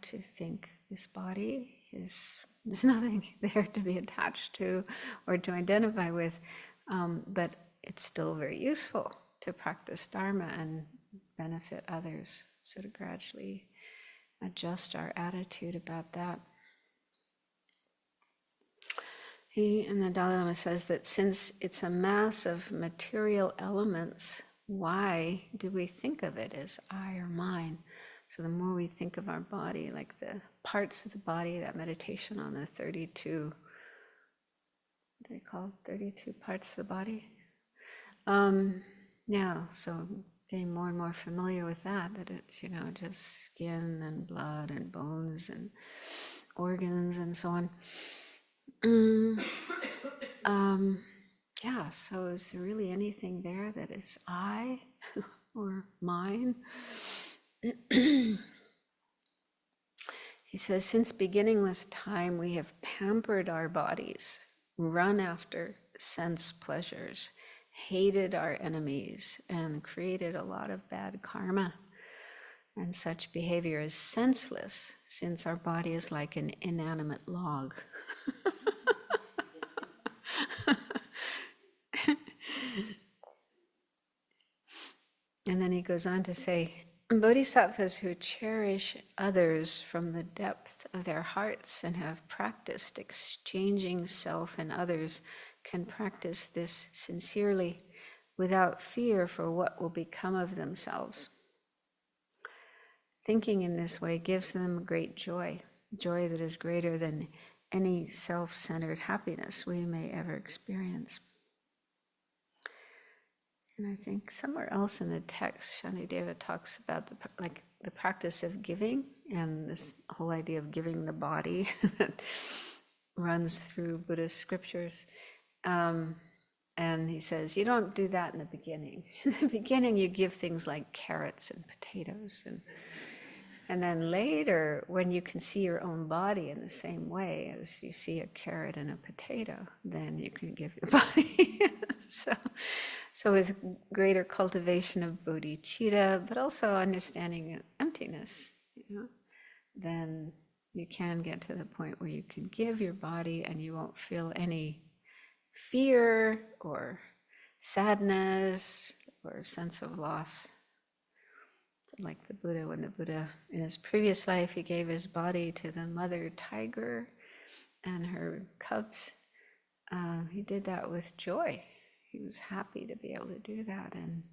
to think this body there's nothing there to be attached to or to identify with, but it's still very useful to practice Dharma and benefit others. So to gradually adjust our attitude about that. And the Dalai Lama says that since it's a mass of material elements, why do we think of it as I or mine? So the more we think of our body, like the parts of the body, that meditation on the 32, what do they call it? 32 parts of the body? So getting more and more familiar with that it's, just skin and blood and bones and organs and so on. So is there really anything there that is I or mine? He says, since beginningless time, we have pampered our bodies, run after sense pleasures, hated our enemies, and created a lot of bad karma. And such behavior is senseless, since our body is like an inanimate log. And then he goes on to say, bodhisattvas who cherish others from the depth of their hearts and have practiced exchanging self and others can practice this sincerely without fear for what will become of themselves. Thinking in this way gives them great joy, joy that is greater than any self-centered happiness we may ever experience. And I think somewhere else in the text, Shantideva talks about the practice of giving and this whole idea of giving the body that runs through Buddhist scriptures. And he says, you don't do that in the beginning. In the beginning, you give things like carrots and potatoes. And then later, when you can see your own body in the same way as you see a carrot and a potato, then you can give your body. So with greater cultivation of bodhicitta, but also understanding emptiness, then you can get to the point where you can give your body and you won't feel any fear or sadness or sense of loss. Like the Buddha, when the Buddha, in his previous life, he gave his body to the mother tiger and her cubs. He did that with joy. He was happy to be able to do that and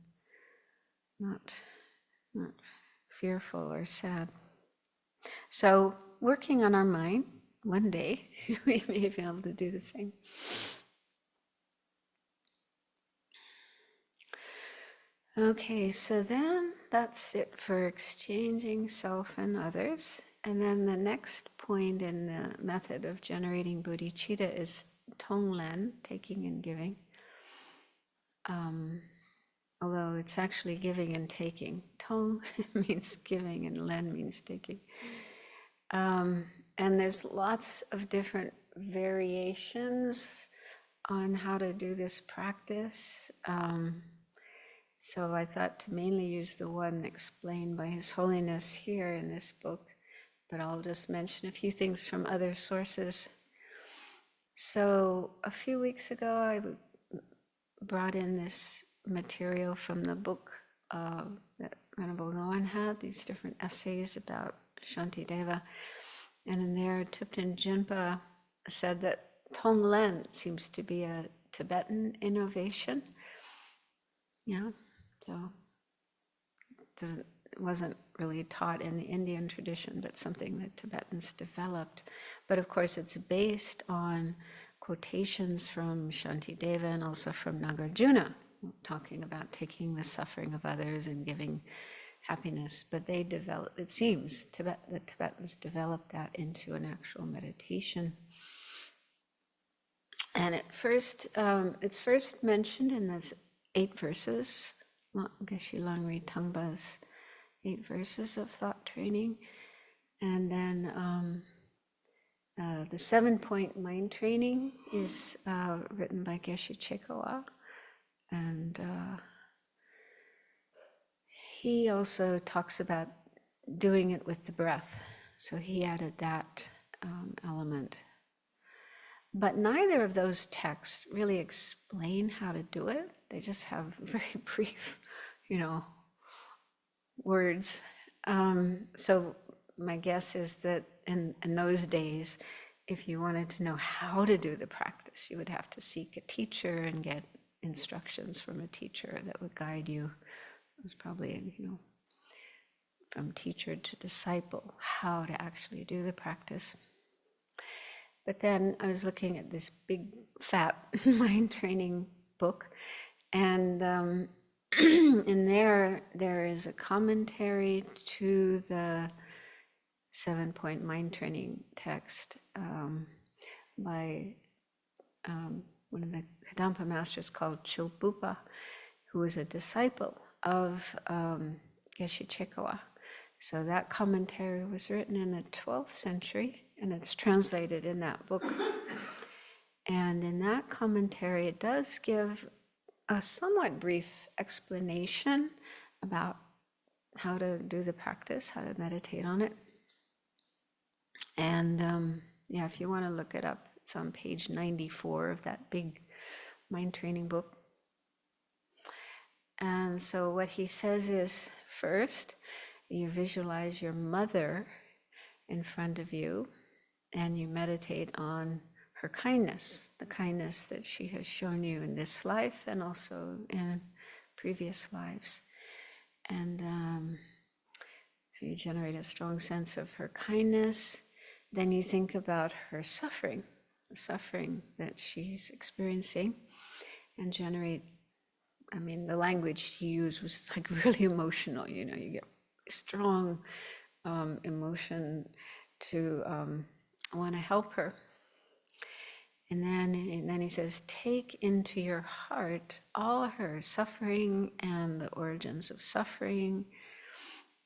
not fearful or sad. So working on our mind, one day we may be able to do the same. Okay, so then that's it for exchanging self and others. And then the next point in the method of generating bodhicitta is Tonglen, taking and giving. Although it's actually giving and taking. Tong means giving and len means taking. And there's lots of different variations on how to do this practice. So I thought to mainly use the one explained by His Holiness here in this book, but I'll just mention a few things from other sources. So a few weeks ago, I brought in this material from the book that Venerable Loan had, these different essays about Shantideva. And in there, Thubten Jinpa said that Tonglen seems to be a Tibetan innovation. Yeah, so it wasn't really taught in the Indian tradition, but something that Tibetans developed. But of course, it's based on quotations from Shantideva and also from Nagarjuna, talking about taking the suffering of others and giving happiness. But they developed, it seems, the Tibetans developed that into an actual meditation. And it's first mentioned in this 8 verses, Geshe Langri Tangpa's 8 verses of thought training. And then the 7-point mind training is written by Geshe Chekawa. And he also talks about doing it with the breath. So he added that element. But neither of those texts really explain how to do it. They just have very brief, words. So my guess is that in those days, if you wanted to know how to do the practice, you would have to seek a teacher and get instructions from a teacher that would guide you. It was probably, from teacher to disciple, how to actually do the practice. But then I was looking at this big, fat mind training book, and in there is a commentary to the 7-point mind training text by one of the Kadampa masters called Chilpupa, who was a disciple of Geshe Chekawa. So that commentary was written in the 12th century, and it's translated in that book. And in that commentary, it does give a somewhat brief explanation about how to do the practice, how to meditate on it. And yeah, if you want to look it up, it's on page 94 of that big mind training book. And so what he says is, first, you visualize your mother in front of you, and you meditate on her kindness, the kindness that she has shown you in this life and also in previous lives. And so you generate a strong sense of her kindness. Then you think about her suffering, the suffering that she's experiencing, and generate, I mean, the language he used was like really emotional, you know, you get strong emotion to want to help her. And then he says, take into your heart all her suffering and the origins of suffering,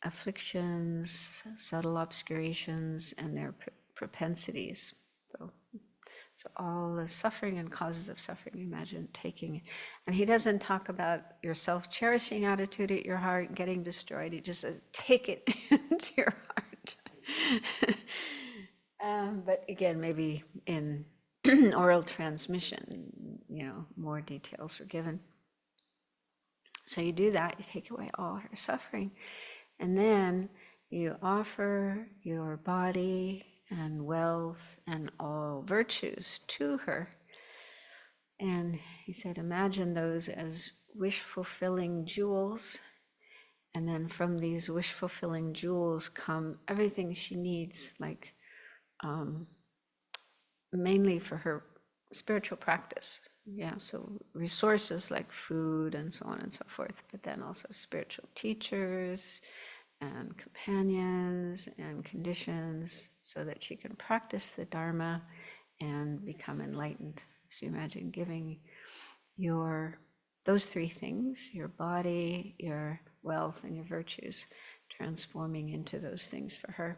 afflictions, subtle obscurations, and their propensities. So all the suffering and causes of suffering, imagine taking it. And he doesn't talk about your self-cherishing attitude at your heart getting destroyed. He just says, take it into your heart. But again, maybe in oral transmission, you know, more details are given. So you do that, you take away all her suffering, and then you offer your body and wealth and all virtues to her. And he said, imagine those as wish-fulfilling jewels, and then from these wish-fulfilling jewels come everything she needs, like mainly for her spiritual practice. Yeah, so resources like food and so on and so forth, but then also spiritual teachers and companions and conditions so that she can practice the Dharma and become enlightened. So you imagine giving those three things, your body, your wealth, and your virtues, transforming into those things for her.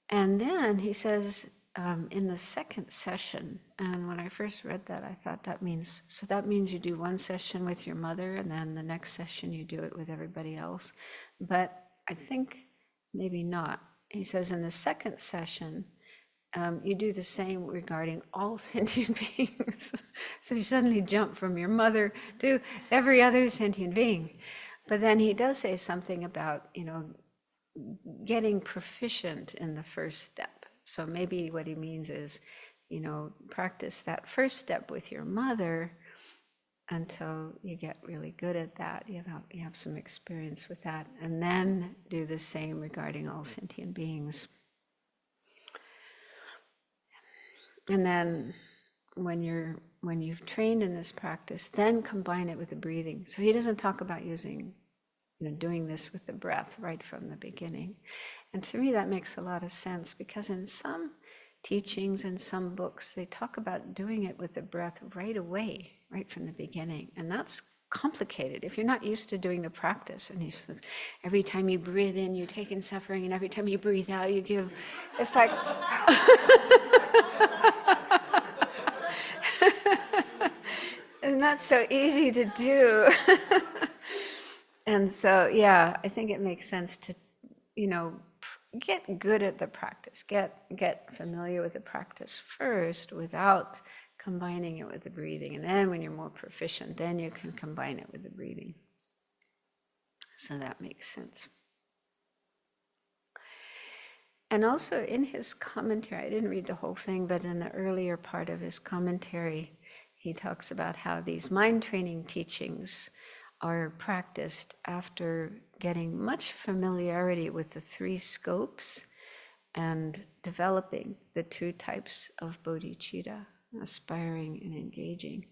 And then he says in the second session, and when I first read that, I thought that means you do one session with your mother, and then the next session you do it with everybody else. But I think maybe not. He says in the second session, you do the same regarding all sentient beings. So you suddenly jump from your mother to every other sentient being. But then he does say something about, you know, getting proficient in the first step. So maybe what he means is, you know, practice that first step with your mother until you get really good at that. You have some experience with that, and then do the same regarding all sentient beings. And then when you've trained in this practice, then combine it with the breathing. So he doesn't talk about using, you know, doing this with the breath right from the beginning. And to me, that makes a lot of sense, because in some teachings and some books, they talk about doing it with the breath right away, right from the beginning. And that's complicated if you're not used to doing the practice. And he said, every time you breathe in, you take in suffering, and every time you breathe out, you give. It's like, it's not so easy to do. And so, yeah, I think it makes sense to, you know, get good at the practice, get familiar with the practice first without combining it with the breathing. And then when you're more proficient, then you can combine it with the breathing. So that makes sense. And also in his commentary, I didn't read the whole thing, but in the earlier part of his commentary, he talks about how these mind training teachings are practiced after getting much familiarity with the three scopes and developing the two types of bodhicitta, aspiring and engaging.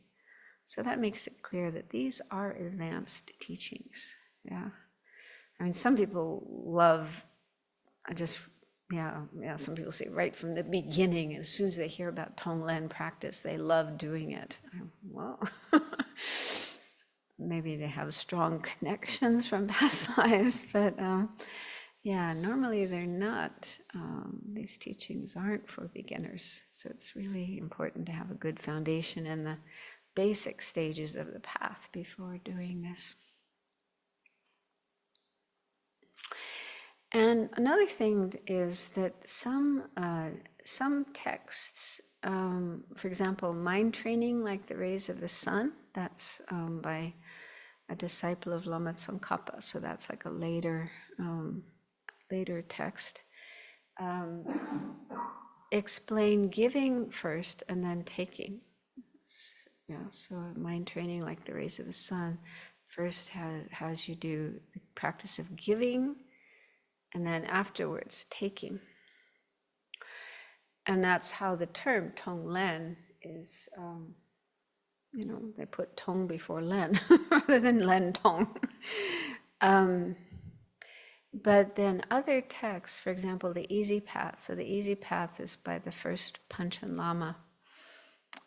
So that makes it clear that these are advanced teachings. Yeah, I mean, some people love, some people say right from the beginning, as soon as they hear about Tonglen practice, they love doing it. Well, maybe they have strong connections from past lives, but yeah, normally they're not. These teachings aren't for beginners, so it's really important to have a good foundation in the basic stages of the path before doing this. And another thing is that some texts, for example, mind training like the rays of the sun, that's by a disciple of Lama Tsongkhapa, so that's like a later text, explain giving first and then taking. Yeah, so mind training like the rays of the sun first has you do the practice of giving, and then afterwards taking. And that's how the term Tonglen is, they put Tong before Len rather than Len Tong. But then other texts, for example, the Easy Path. So the Easy Path is by the first Panchen Lama.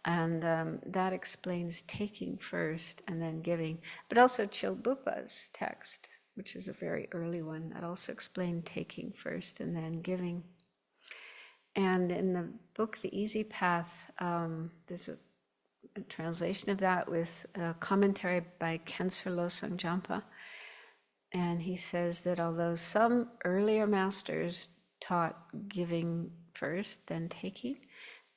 And that explains taking first and then giving. But also Chilbupa's text, which is a very early one, that also explained taking first and then giving. And in the book, The Easy Path, there's a translation of that with a commentary by Khensur Losang Jampa. And he says that although some earlier masters taught giving first, then taking,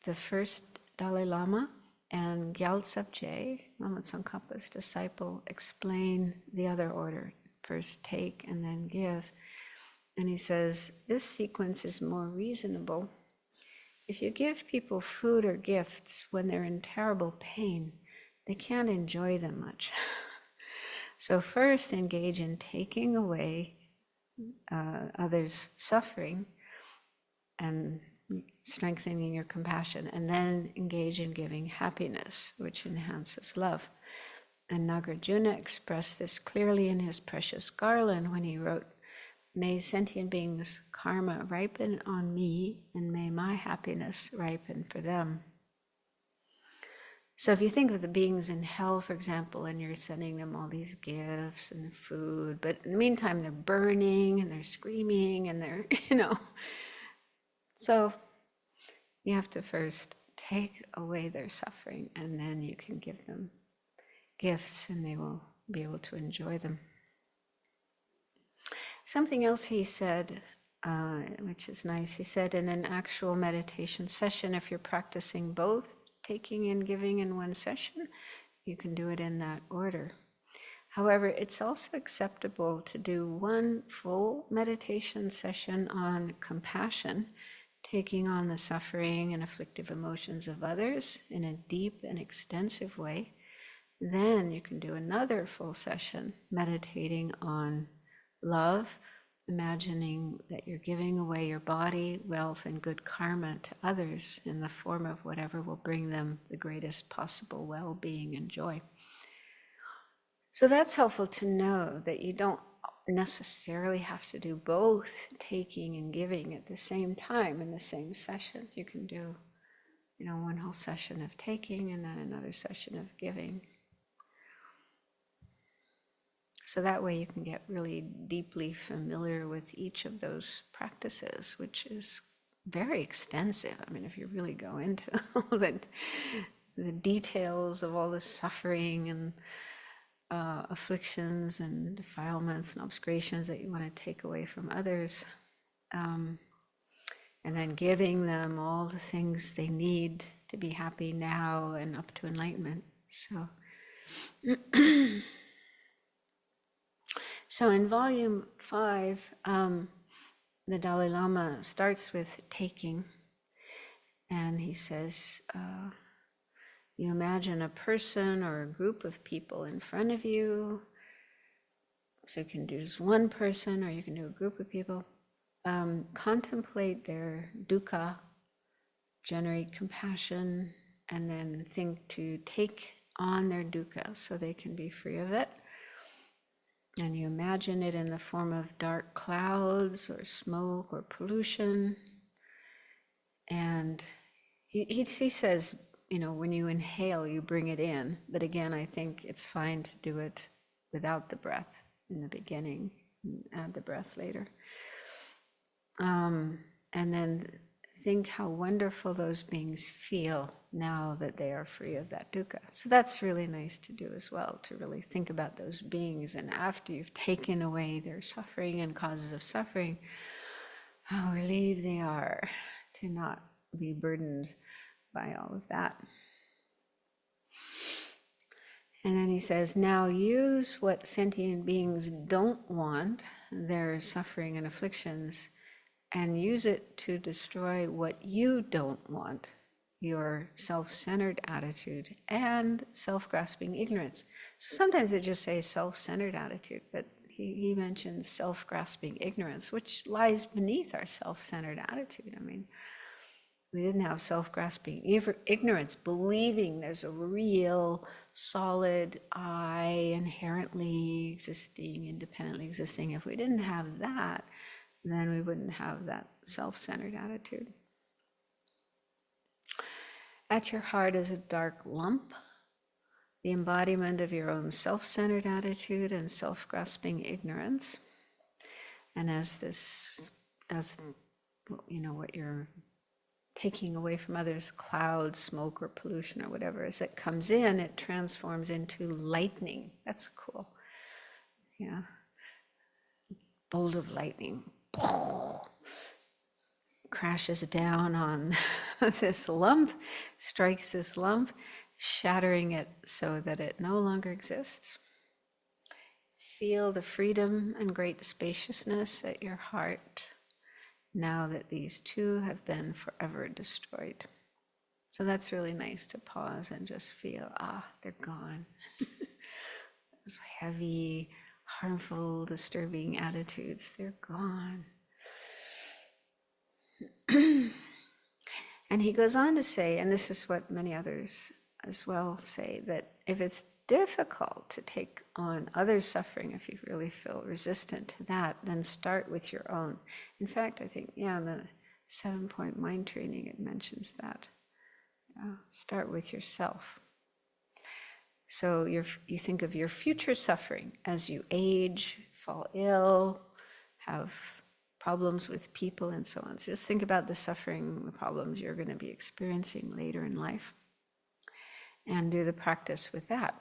the first Dalai Lama and Gyaltsab Je, Lama Tsongkhapa's disciple, explain the other order, first take and then give. And he says, this sequence is more reasonable. If you give people food or gifts when they're in terrible pain, they can't enjoy them much. So first engage in taking away others' suffering and strengthening your compassion, and then engage in giving happiness, which enhances love. And Nagarjuna expressed this clearly in his precious garland when he wrote, "May sentient beings' karma ripen on me, and may my happiness ripen for them." So if you think of the beings in hell, for example, and you're sending them all these gifts and food, but in the meantime they're burning and they're screaming and they're, so you have to first take away their suffering, and then you can give them gifts and they will be able to enjoy them. Something else he said, which is nice, he said in an actual meditation session, if you're practicing both taking and giving in one session, you can do it in that order. However, it's also acceptable to do one full meditation session on compassion, taking on the suffering and afflictive emotions of others in a deep and extensive way. Then you can do another full session meditating on love, imagining that you're giving away your body, wealth, and good karma to others in the form of whatever will bring them the greatest possible well-being and joy. So that's helpful to know, that you don't necessarily have to do both taking and giving at the same time in the same session. You can do, one whole session of taking and then another session of giving. So that way you can get really deeply familiar with each of those practices, which is very extensive. I mean, if you really go into all the details of all the suffering and afflictions and defilements and obscurations that you want to take away from others, and then giving them all the things they need to be happy now and up to enlightenment. So in volume 5, the Dalai Lama starts with taking, and he says, you imagine a person or a group of people in front of you. So you can do just one person or you can do a group of people. Contemplate their dukkha, generate compassion, and then think to take on their dukkha so they can be free of it. And you imagine it in the form of dark clouds or smoke or pollution. And he says, when you inhale, you bring it in. But again, I think it's fine to do it without the breath in the beginning, and add the breath later. And then think how wonderful those beings feel now that they are free of that dukkha. So that's really nice to do as well, to really think about those beings, and after you've taken away their suffering and causes of suffering, how relieved they are to not be burdened by all of that. And then he says, now use what sentient beings don't want, their suffering and afflictions, and use it to destroy what you don't want, your self-centered attitude and self-grasping ignorance. So sometimes they just say self-centered attitude, but he mentions self-grasping ignorance, which lies beneath our self-centered attitude. I mean, we didn't have self-grasping ignorance, believing there's a real, solid I inherently existing, independently existing. If we didn't have that, then we wouldn't have that self-centered attitude. At your heart is a dark lump, the embodiment of your own self-centered attitude and self-grasping ignorance. And as what you're taking away from others, cloud, smoke, or pollution, or whatever, as it comes in, it transforms into lightning. That's cool. Yeah. Bolt of lightning. Crashes down on this lump, strikes this lump, shattering it so that it no longer exists. Feel the freedom and great spaciousness at your heart now that these two have been forever destroyed. So that's really nice to pause and just feel, they're gone. Those heavy, harmful, disturbing attitudes, they're gone. And he goes on to say, and this is what many others as well say, that if it's difficult to take on other suffering, if you really feel resistant to that, then start with your own. In fact, I think, in the 7-point mind training, it mentions that. Start with yourself. So you think of your future suffering as you age, fall ill, have problems with people, and so on. So just think about the suffering, the problems you're going to be experiencing later in life, and do the practice with that.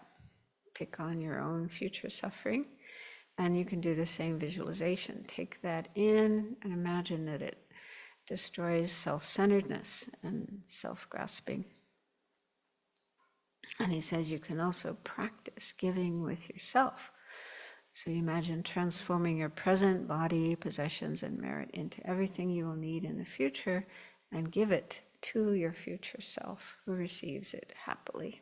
Take on your own future suffering, and you can do the same visualization. Take that in and imagine that it destroys self-centeredness and self-grasping. And he says you can also practice giving with yourself. So you imagine transforming your present body, possessions, and merit into everything you will need in the future, and give it to your future self, who receives it happily.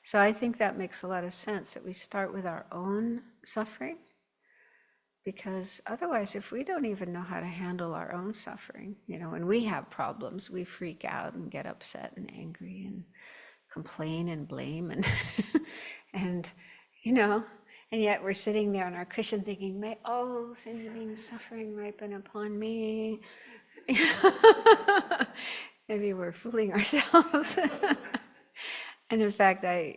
So I think that makes a lot of sense, that we start with our own suffering, because otherwise, if we don't even know how to handle our own suffering, when we have problems, we freak out and get upset and angry and complain and blame and and yet we're sitting there on our cushion thinking, may all sentient suffering ripen upon me. Maybe we're fooling ourselves. And in fact, there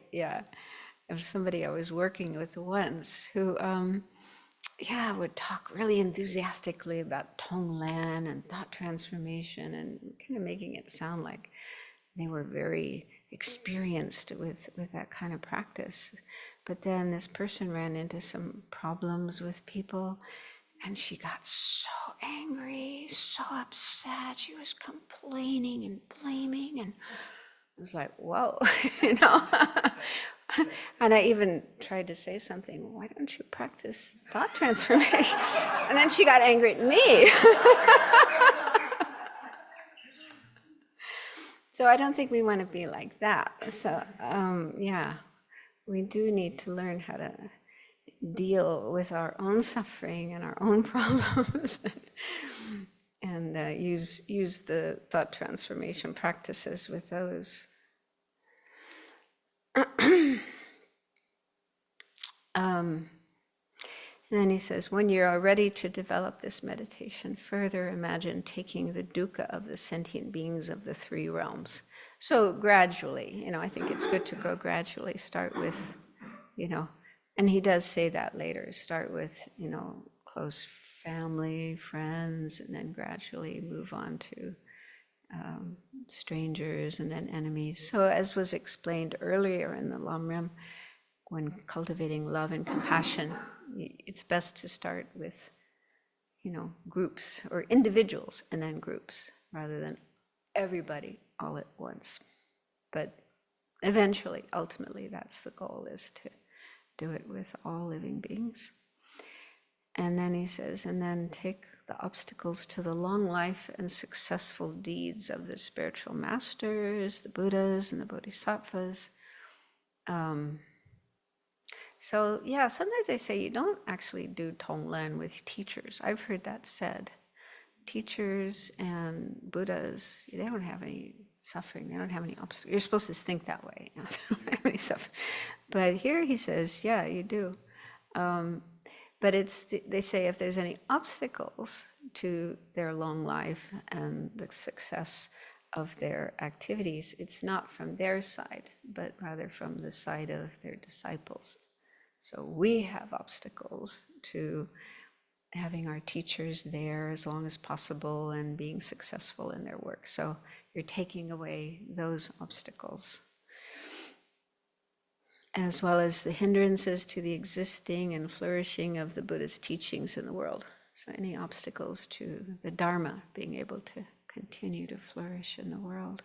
was somebody I was working with once who would talk really enthusiastically about Tonglen and thought transformation, and kind of making it sound like they were very experienced with that kind of practice. But then this person ran into some problems with people, and she got so angry, so upset. She was complaining and blaming, and I was like, whoa, And I even tried to say something, why don't you practice thought transformation? And then she got angry at me. So I don't think we want to be like that. So we do need to learn how to deal with our own suffering and our own problems, and use the thought transformation practices with those. And then he says, when you are ready to develop this meditation further, imagine taking the dukkha of the sentient beings of the 3 realms. So gradually, I think it's good to go gradually. Start with, And he does say that later. Start with, close family, friends, and then gradually move on to strangers and then enemies. So as was explained earlier in the Lamrim, when cultivating love and compassion, it's best to start with, groups or individuals and then groups rather than everybody all at once. But eventually, ultimately, that's the goal, is to do it with all living beings. And then he says, and then take the obstacles to the long life and successful deeds of the spiritual masters, the Buddhas and the Bodhisattvas. So yeah, sometimes they say you don't actually do Tonglen with teachers. I've heard that said. Teachers and Buddhas, they don't have any suffering. They don't have any obstacles. You're supposed to think that way. They don't have any suffering. But here he says, yeah, you do. But they say if there's any obstacles to their long life and the success of their activities, it's not from their side, but rather from the side of their disciples. So we have obstacles to having our teachers there as long as possible and being successful in their work. So you're taking away those obstacles, as well as the hindrances to the existing and flourishing of the Buddha's teachings in the world. So any obstacles to the Dharma being able to continue to flourish in the world.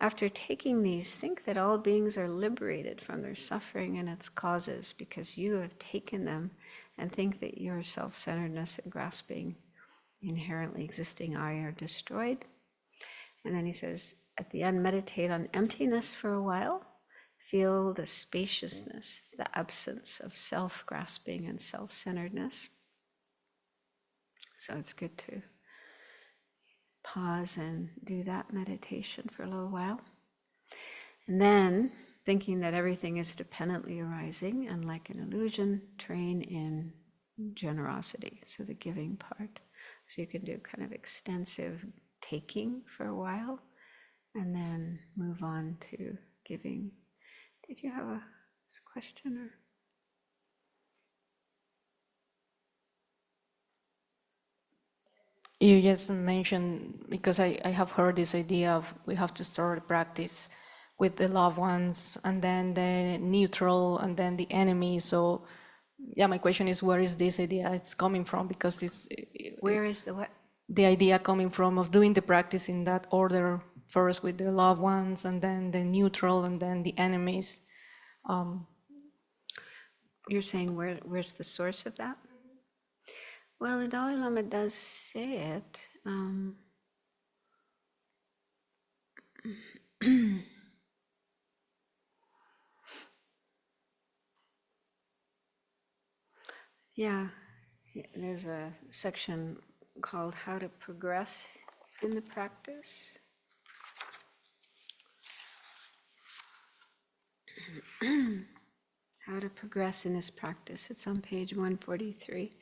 After taking these, think that all beings are liberated from their suffering and its causes because you have taken them, and think that your self-centeredness and grasping the inherently existing I are destroyed. And then he says, at the end, meditate on emptiness for a while. Feel the spaciousness, the absence of self-grasping and self-centeredness. So it's good to pause and do that meditation for a little while. And then, thinking that everything is dependently arising and like an illusion, train in generosity, so the giving part. So you can do kind of extensive taking for a while and then move on to giving. Did you have a question or? You just mentioned, because I have heard this idea of we have to start practice with the loved ones and then the neutral and then the enemy. So yeah, my question is, where is this idea it's coming from? Because Where is the what? The idea coming from of doing the practice in that order, first with the loved ones and then the neutral and then the enemies. You're saying where's the source of that? Well, the Dalai Lama does say it. Yeah, there's a section called How to Progress in the Practice. How to progress in this practice. It's on page 143.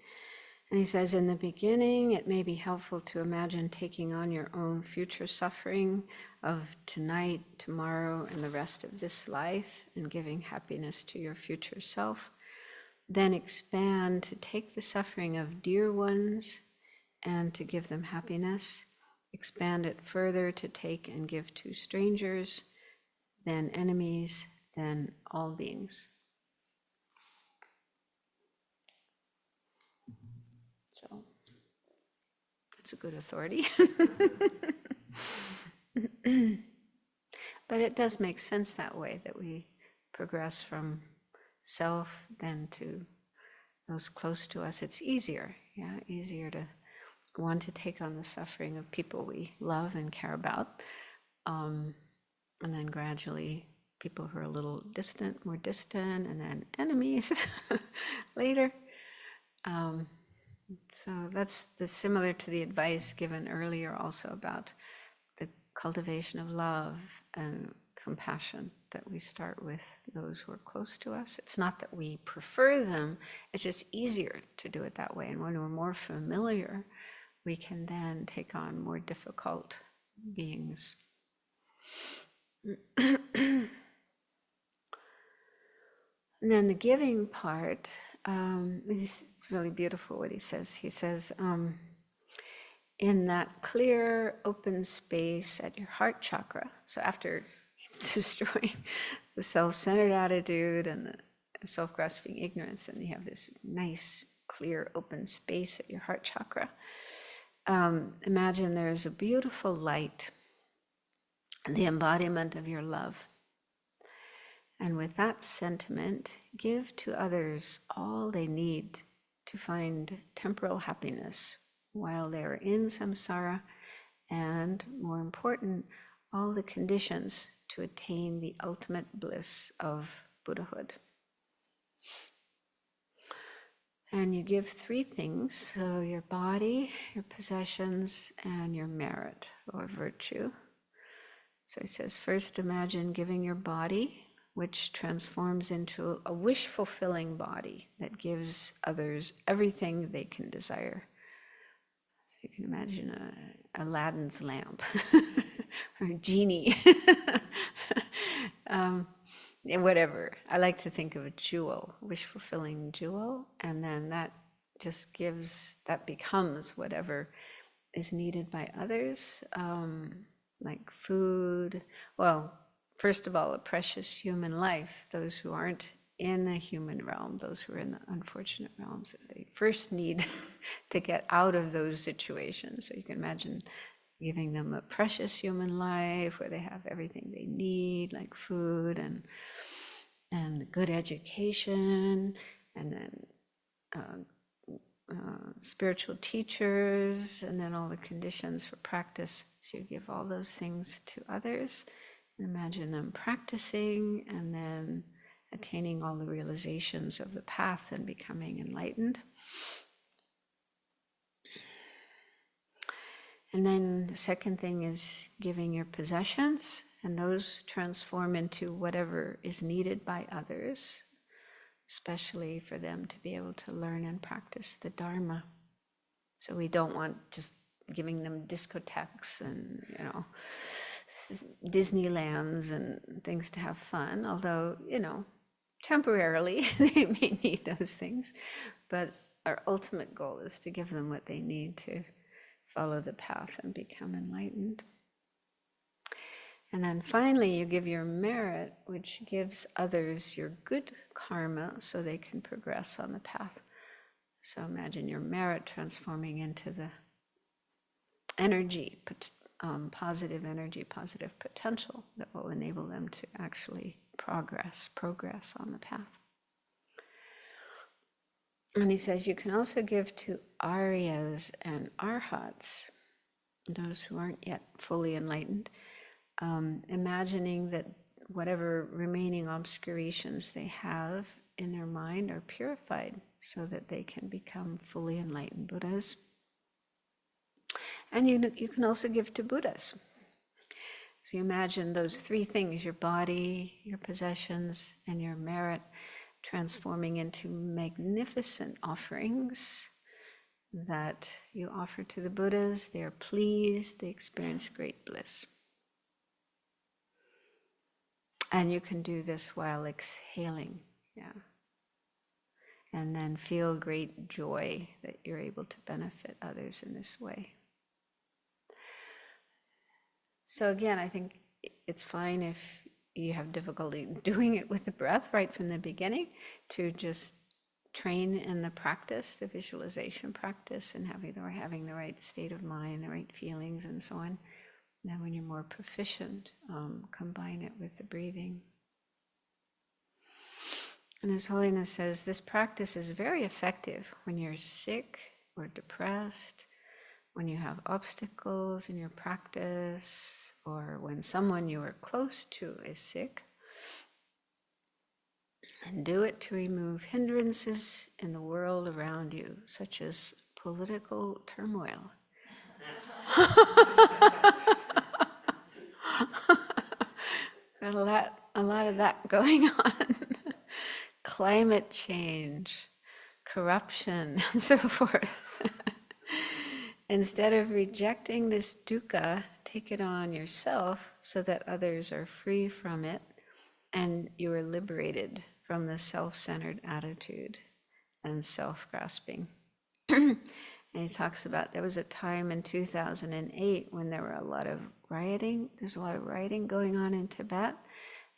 And he says, in the beginning, it may be helpful to imagine taking on your own future suffering of tonight, tomorrow, and the rest of this life, and giving happiness to your future self. Then expand to take the suffering of dear ones and to give them happiness. Expand it further to take and give to strangers, then enemies, then all beings. So it's a good authority. But it does make sense that way, that we progress from self then to those close to us. It's easier, easier to want to take on the suffering of people we love and care about, and then gradually people who are a little distant, more distant, and then enemies later. So that's similar to the advice given earlier also about the cultivation of love and compassion, that we start with those who are close to us. It's not that we prefer them, it's just easier to do it that way. And when we're more familiar, we can then take on more difficult beings. And then the giving part, it's really beautiful what he says. He says, in that clear, open space at your heart chakra, so after destroying the self-centered attitude and the self-grasping ignorance, and you have this nice, clear, open space at your heart chakra, imagine there's a beautiful light, the embodiment of your love. And with that sentiment, give to others all they need to find temporal happiness while they're in samsara, and, more important, all the conditions to attain the ultimate bliss of Buddhahood. And you give three things, so your body, your possessions, and your merit or virtue. So he says, first imagine giving your body, which transforms into a wish-fulfilling body that gives others everything they can desire. So you can imagine Aladdin's lamp, or a genie, whatever. I like to think of a jewel, wish-fulfilling jewel, and then that just becomes whatever is needed by others, like food. Well, first of all, a precious human life. Those who aren't in a human realm, those who are in the unfortunate realms, they first need to get out of those situations. So you can imagine giving them a precious human life where they have everything they need, like food and good education, and then spiritual teachers, and then all the conditions for practice. So you give all those things to others, and imagine them practicing, and then attaining all the realizations of the path and becoming enlightened. And then the second thing is giving your possessions, and those transform into whatever is needed by others, especially for them to be able to learn and practice the Dharma. So we don't want just giving them discotheques and, Disneylands and things to have fun, although, temporarily they may need those things. But our ultimate goal is to give them what they need to follow the path and become enlightened. And then finally, you give your merit, which gives others your good karma so they can progress on the path. So imagine your merit transforming into the energy, positive energy, positive potential that will enable them to actually progress on the path. And he says you can also give to Aryas and Arhats, those who aren't yet fully enlightened, imagining that whatever remaining obscurations they have in their mind are purified so that they can become fully enlightened Buddhas. And you can also give to Buddhas. So you imagine those three things, your body, your possessions, and your merit, transforming into magnificent offerings that you offer to the Buddhas. They are pleased, they experience great bliss. And you can do this while exhaling, and then feel great joy that you're able to benefit others in this way. So again, I think it's fine if you have difficulty doing it with the breath right from the beginning, to just train in the practice, the visualization practice, and having the right state of mind, the right feelings, and so on. Then when you're more proficient, combine it with the breathing. And His Holiness says this practice is very effective when you're sick or depressed, when you have obstacles in your practice, or when someone you are close to is sick. And do it to remove hindrances in the world around you, such as political turmoil. Got a lot of that going on. Climate change, corruption, and so forth. Instead of rejecting this dukkha, take it on yourself so that others are free from it and you are liberated from the self-centered attitude and self-grasping. And he talks about there was a time in 2008 when there were a lot of rioting. There's a lot of rioting going on in Tibet,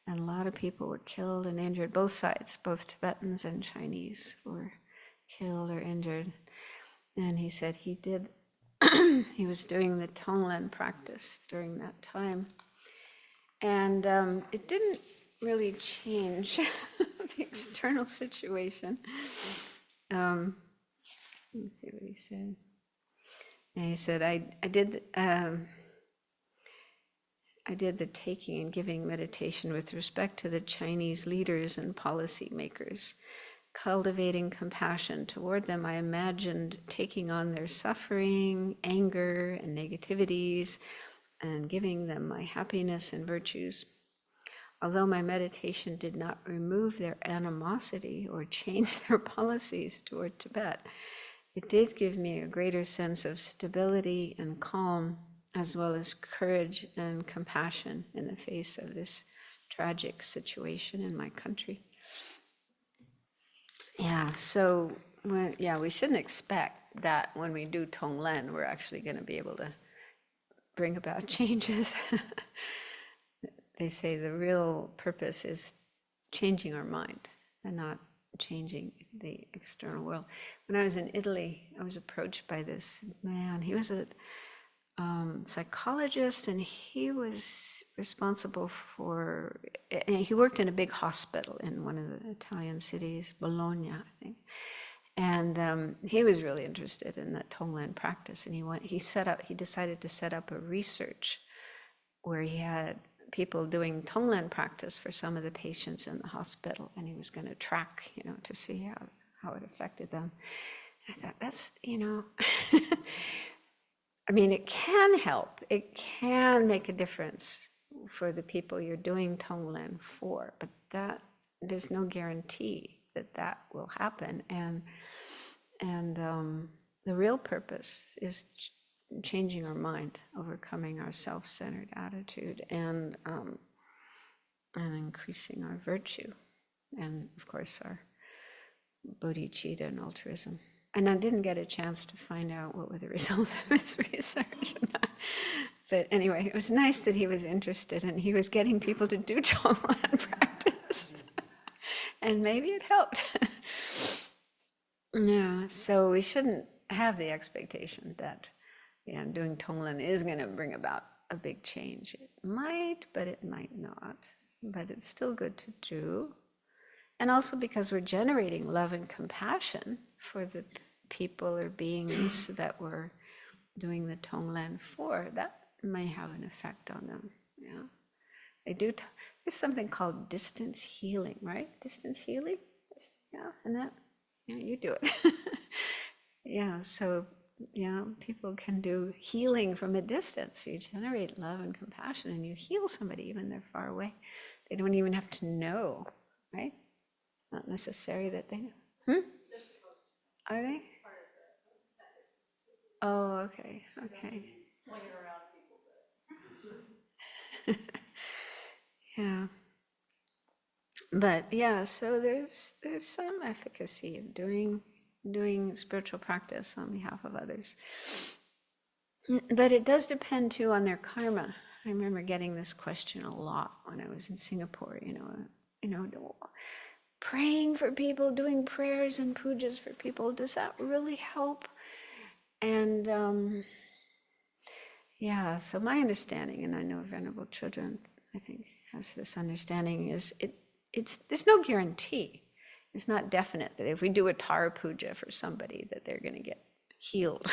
and a lot of people were killed and injured. Both sides, both Tibetans and Chinese, were killed or injured. And he said he did, he was doing the Tonglen practice during that time. And it didn't really change the external situation. Let's see what he said. And he said, I did the taking and giving meditation with respect to the Chinese leaders and policy makers. Cultivating compassion toward them, I imagined taking on their suffering, anger, and negativities, and giving them my happiness and virtues. Although my meditation did not remove their animosity or change their policies toward Tibet, it did give me a greater sense of stability and calm, as well as courage and compassion in the face of this tragic situation in my country. Yeah, so we shouldn't expect that when we do Tonglen, we're actually going to be able to bring about changes. They say the real purpose is changing our mind and not changing the external world. When I was in Italy, I was approached by this man. He was a psychologist, and he was responsible for, and he worked in a big hospital in one of the Italian cities, Bologna, I think. And he was really interested in the Tonglen practice, and he decided to set up a research where he had people doing Tonglen practice for some of the patients in the hospital, and he was going to track, to see how it affected them. And I thought, that's, I mean, it can help. It can make a difference for the people you're doing Tonglen for, but there's no guarantee that will happen. And the real purpose is changing our mind, overcoming our self-centered attitude, and increasing our virtue, and of course our bodhicitta and altruism. And I didn't get a chance to find out what were the results of his research. But anyway, it was nice that he was interested, and he was getting people to do Tonglen practice. And maybe it helped. Yeah, so we shouldn't have the expectation that doing Tonglen is going to bring about a big change. It might, but it might not. But it's still good to do. And also because we're generating love and compassion for the people or beings that we're doing the Tonglen for, that may have an effect on them. Yeah, they do. There's something called distance healing, right? Distance healing. Yeah, and that. Yeah, you do it. Yeah, so people can do healing from a distance. You generate love and compassion, and you heal somebody even they're far away. They don't even have to know, right? It's not necessary that they know. Are they? Oh, okay. Yeah. But so there's some efficacy of doing spiritual practice on behalf of others. But it does depend too on their karma. I remember getting this question a lot when I was in Singapore, praying for people, doing prayers and pujas for people, does that really help? And so my understanding, and I know Venerable Chodron, I think, has this understanding, is there's no guarantee. It's not definite that if we do a Tara puja for somebody that they're going to get healed.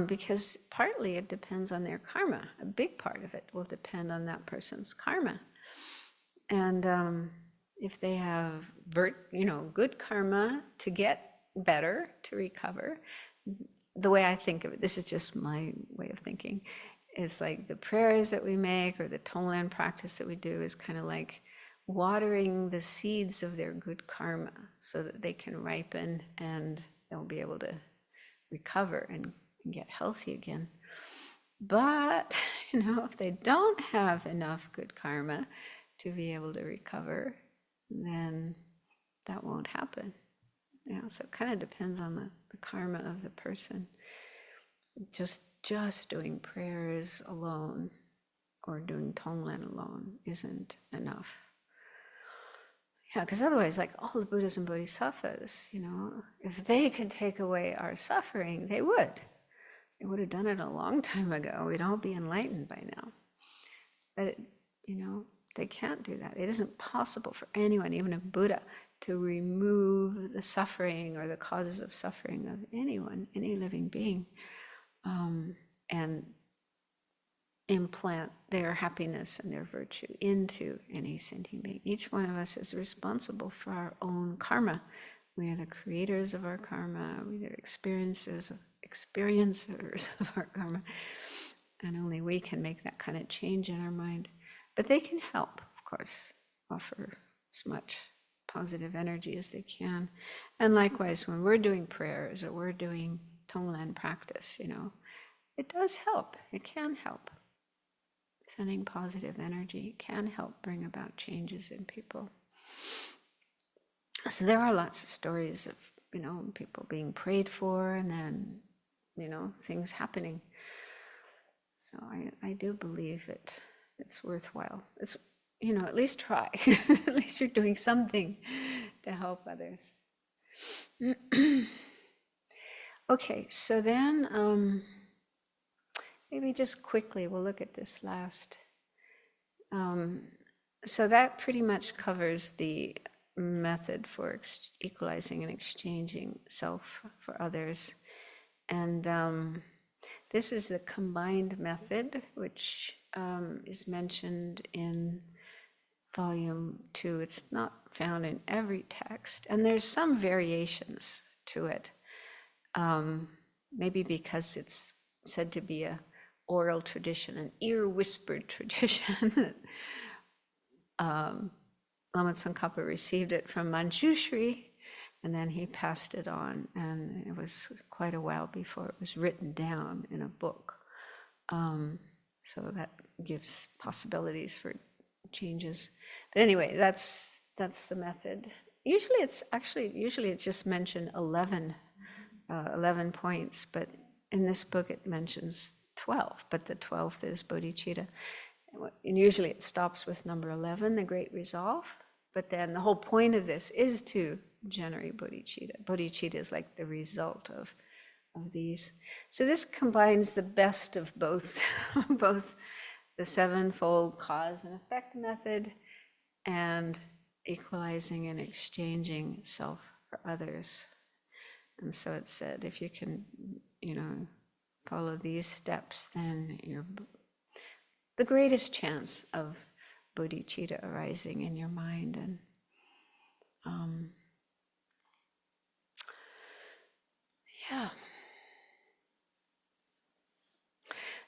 Because partly it depends on their karma. A big part of it will depend on that person's karma. And if they have good karma to get better, to recover, the way I think of it, this is just my way of thinking, is like the prayers that we make or the Tonglen practice that we do is kind of like watering the seeds of their good karma so that they can ripen and they'll be able to recover and get healthy again. But, if they don't have enough good karma to be able to recover, then that won't happen. So it kind of depends on the karma of the person. Just doing prayers alone or doing Tonglen alone isn't enough. Yeah, because otherwise, like all the Buddhas and Bodhisattvas, if they could take away our suffering, they would. They would have done it a long time ago. We'd all be enlightened by now. But, they can't do that. It isn't possible for anyone, even a Buddha, to remove the suffering or the causes of suffering of anyone, any living being, and implant their happiness and their virtue into any sentient being. Each one of us is responsible for our own karma. We are the creators of our karma. We are the experiencers of our karma. And only we can make that kind of change in our mind. But they can help, of course, offer as much positive energy as they can. And likewise, when we're doing prayers or we're doing Tonglen practice, it does help. It can help. Sending positive energy can help bring about changes in people. So there are lots of stories of, people being prayed for and then, things happening. So I do believe it's worthwhile. It's, at least try. At least you're doing something to help others. Okay, so then maybe just quickly we'll look at this last. So that pretty much covers the method for equalizing and exchanging self for others. And this is the combined method, which is mentioned in volume 2. It's not found in every text, and there's some variations to it. Maybe because it's said to be a oral tradition, an ear-whispered tradition. Lama Tsongkhapa received it from Manjushri, and then he passed it on, and it was quite a while before it was written down in a book. So that gives possibilities for changes. But anyway, that's the method. Usually it's just mentioned 11 points, but in this book it mentions 12, but the 12th is bodhicitta. And usually it stops with number 11, the great resolve, but then the whole point of this is to generate bodhicitta. Bodhicitta is like the result of these. So this combines the best of both, both the sevenfold cause and effect method and equalizing and exchanging self for others. And so it said, if you can, follow these steps, then you're the greatest chance of bodhicitta arising in your mind. And yeah.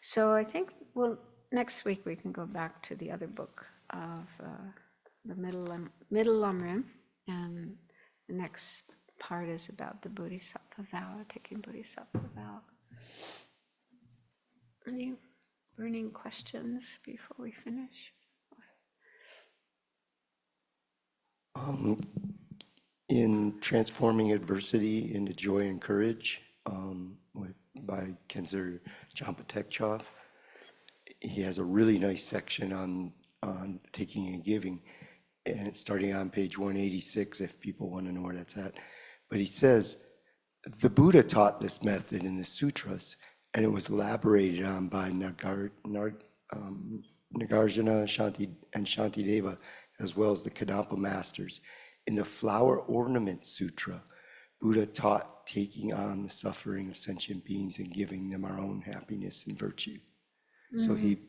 So I think, next week we can go back to the other book of the middle Lamrim, and the next part is about the bodhisattva vow, taking bodhisattva vow. Any burning questions before we finish? In Transforming Adversity into Joy and Courage, by Khenzer Champa Tekchov, he has a really nice section on taking and giving, and starting on page 186, if people want to know where that's at. But he says, the Buddha taught this method in the sutras, and it was elaborated on by Nagarjuna, Shanti, and Shantideva, as well as the Kadampa masters. In the Flower Ornament Sutra, Buddha taught taking on the suffering of sentient beings and giving them our own happiness and virtue. So he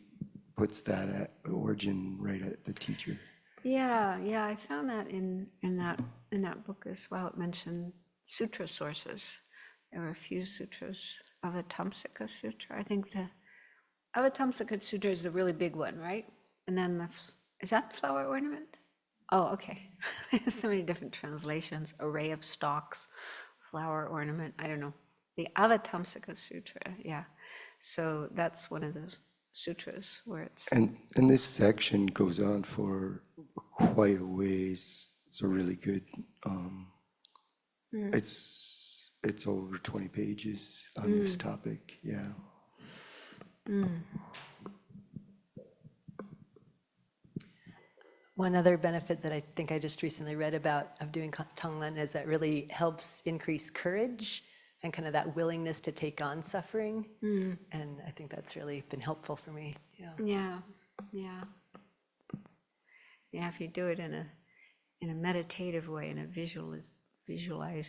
puts that at origin right at the teacher. Yeah, I found that in that book as well. It mentioned sutra sources. There were a few sutras. Avatamsaka Sutra. I think the Avatamsaka Sutra is the really big one, right? And then is that the flower ornament? Oh, okay. There's so many different translations. Array of stalks, flower ornament. I don't know. The Avatamsaka Sutra. Yeah. So that's one of those sutras where it's. And this section goes on for quite a ways. It's a really good. It's over 20 pages on this topic. Yeah. One other benefit that I think I just recently read about of doing Tonglen is that really helps increase courage and kind of that willingness to take on suffering. And I think that's really been helpful for me. Yeah. Yeah, yeah. Yeah, if you do it in a meditative way, in a visualized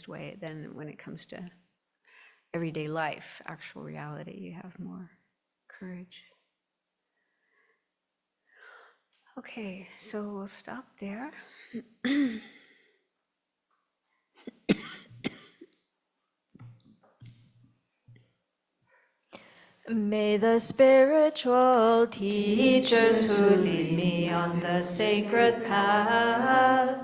way, then when it comes to everyday life, actual reality, you have more courage. Okay, so we'll stop there. May the spiritual teachers who lead me on the sacred path,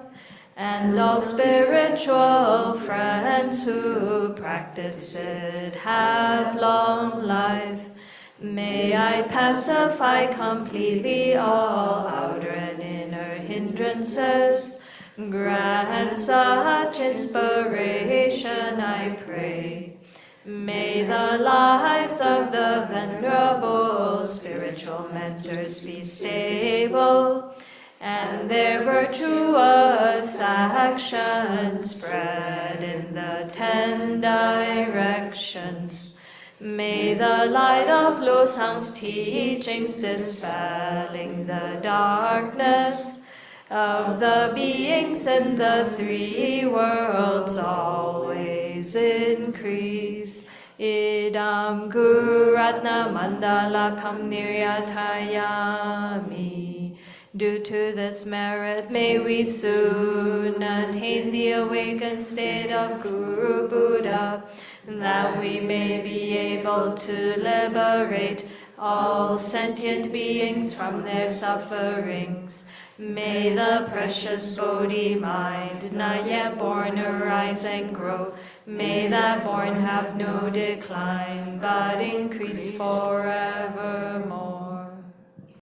and all spiritual friends who practice it, have long life. May I pacify completely all outer and inner hindrances. Grant such inspiration, I pray. May the lives of the venerable spiritual mentors be stable, and their virtuous actions spread in the 10 directions. May the light of Losang's teachings dispelling the darkness of the beings in the 3 worlds always increase. Idam Guru Ratna Mandala Kam Niryatayami. Due to this merit, may we soon attain the awakened state of Guru Buddha, that we may be able to liberate all sentient beings from their sufferings. May the precious Bodhi mind, not yet born, arise and grow. May that born have no decline, but increase forevermore.